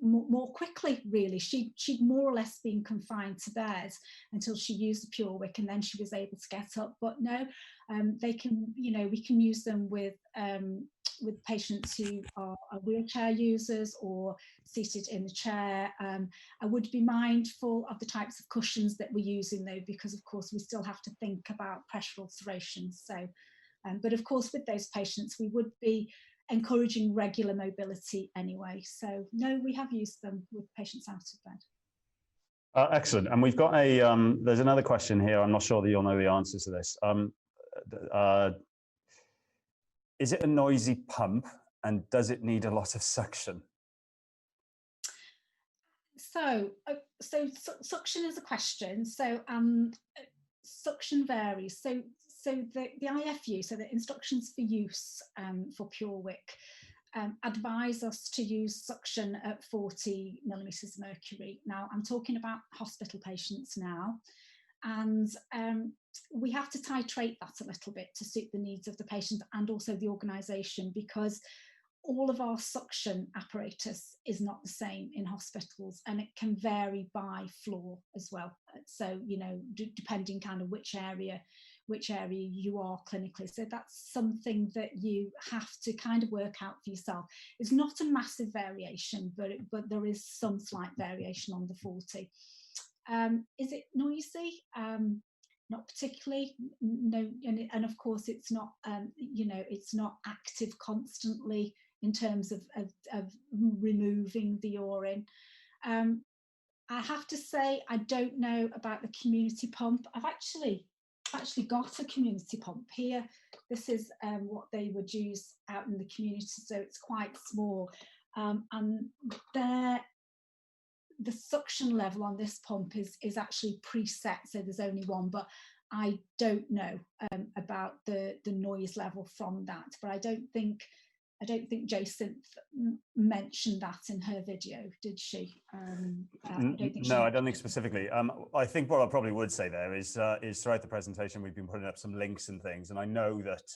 more quickly, really. She'd more or less been confined to bed until she used the Pure Wick, and then she was able to get up. But no, they can, we can use them with patients who are wheelchair users or seated in a chair. I would be mindful of the types of cushions that we're using though, because of course we still have to think about pressure ulceration. So, but of course with those patients we would be encouraging regular mobility anyway. So no, we have used them with patients out of bed. Excellent. And we've got there's another question here. I'm not sure that you'll know the answers to this. Is it a noisy pump, and does it need a lot of suction? So suction is a question. So suction varies. So the IFU, so the instructions for use for Pure Wick, advise us to use suction at 40 millimeters mercury. Now I'm talking about hospital patients now, and we have to titrate that a little bit to suit the needs of the patient and also the organisation, because all of our suction apparatus is not the same in hospitals, and it can vary by floor as well. So, depending kind of which area you are clinically. So that's something that you have to kind of work out for yourself. It's not a massive variation, but there is some slight variation on the 40. Is it noisy? Not particularly, no, and of course it's not, it's not active constantly in terms of removing the urine. I have to say, I don't know about the community pump. I've actually got a community pump here. This is what they would use out in the community, so it's quite small, and the suction level on this pump is actually preset, so there's only one, but I don't know about the noise level from that. But I don't think Jacinth mentioned that in her video, did she? No, I don't think specifically. I think what I probably would say there is throughout the presentation we've been putting up some links and things, and I know that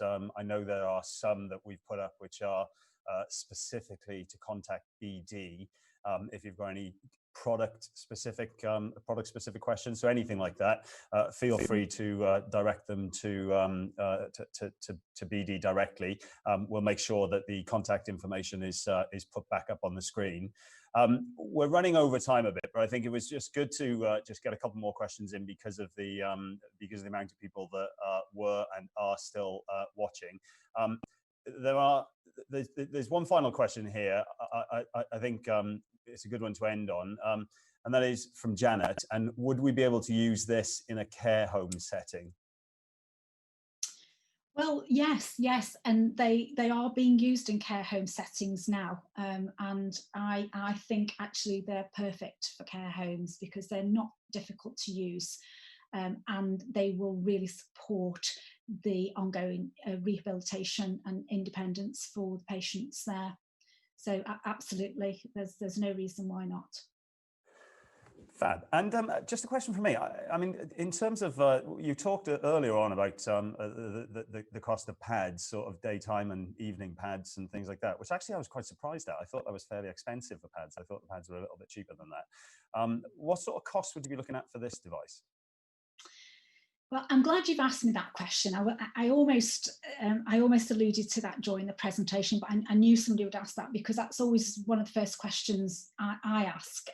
there are some that we've put up which are specifically to contact BD if you've got any product specific questions. So anything like that, feel free to direct them to BD directly. We'll make sure that the contact information is put back up on the screen. We're running over time a bit, but I think it was just good to just get a couple more questions in because of the amount of people that were and are still watching. There's one final question here. I think it's a good one to end on, and and that is from Janet. And would we be able to use this in a care home setting? Well, yes, and they are being used in care home settings now, and I think actually they're perfect for care homes because they're not difficult to use, and they will really support the ongoing rehabilitation and independence for the patients there. So absolutely, there's no reason why not. Fab. And just a question for me. I mean, in terms of, you talked earlier on about the cost of pads, sort of daytime and evening pads and things like that, which actually I was quite surprised at. I thought that was fairly expensive for pads. I thought the pads were a little bit cheaper than that. What sort of cost would you be looking at for this device? Well, I'm glad you've asked me that question. I almost alluded to that during the presentation, but I knew somebody would ask that because that's always one of the first questions I ask.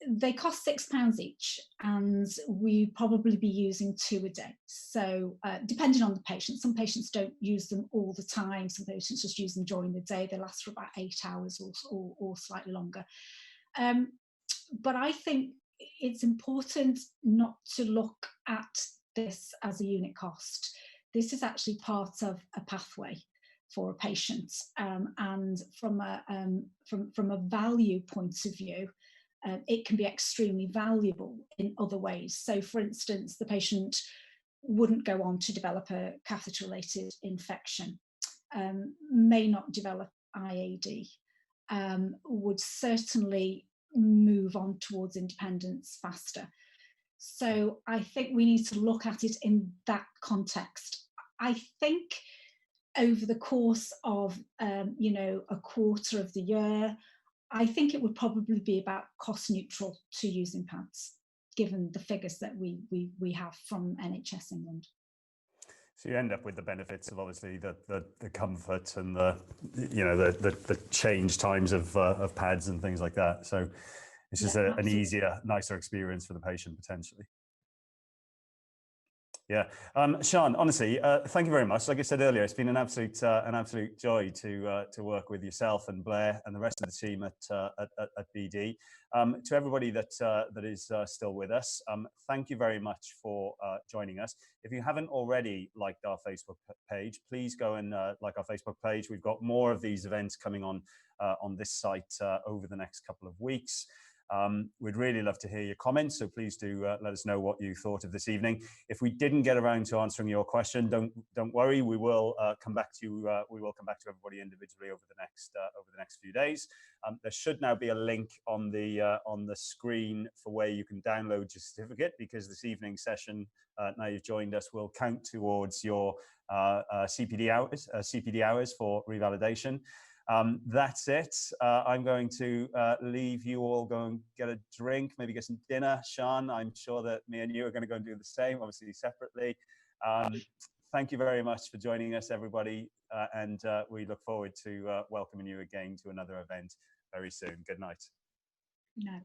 They cost £6 each, and we'd probably be using 2 a day. So depending on the patient, some patients don't use them all the time. Some patients just use them during the day. They last for about 8 hours or slightly longer. But I think it's important not to look at this as a unit cost. This is actually part of a pathway for a patient, and from a value point of view, it can be extremely valuable in other ways. So, for instance, the patient wouldn't go on to develop a catheter-related infection, may not develop IAD, would certainly move on towards independence faster. So I think we need to look at it in that context. I think over the course of a quarter of the year, I think it would probably be about cost neutral to using pads, given the figures that we have from NHS England. So you end up with the benefits of obviously the comfort and the change times of pads and things like that. So it's just an easier, nicer experience for the patient potentially. Yeah, Sian, honestly, thank you very much. Like I said earlier, it's been an absolute joy to work with yourself and Blair and the rest of the team at BD. To everybody that is still with us, thank you very much for joining us. If you haven't already liked our Facebook page, please go and like our Facebook page. We've got more of these events coming on this site over the next couple of weeks. We'd really love to hear your comments, so please do let us know what you thought of this evening. If we didn't get around to answering your question, don't worry. We will come back to you. We will come back to everybody individually over the next few days. There should now be a link on the screen for where you can download your certificate, because this evening's session, now you've joined us, will count towards your CPD hours for revalidation. That's it. I'm going to leave you all, go and get a drink, maybe get some dinner. Sian, I'm sure that me and you are going to go and do the same, obviously separately. Thank you very much for joining us, everybody, and we look forward to welcoming you again to another event very soon. Good night. Good night.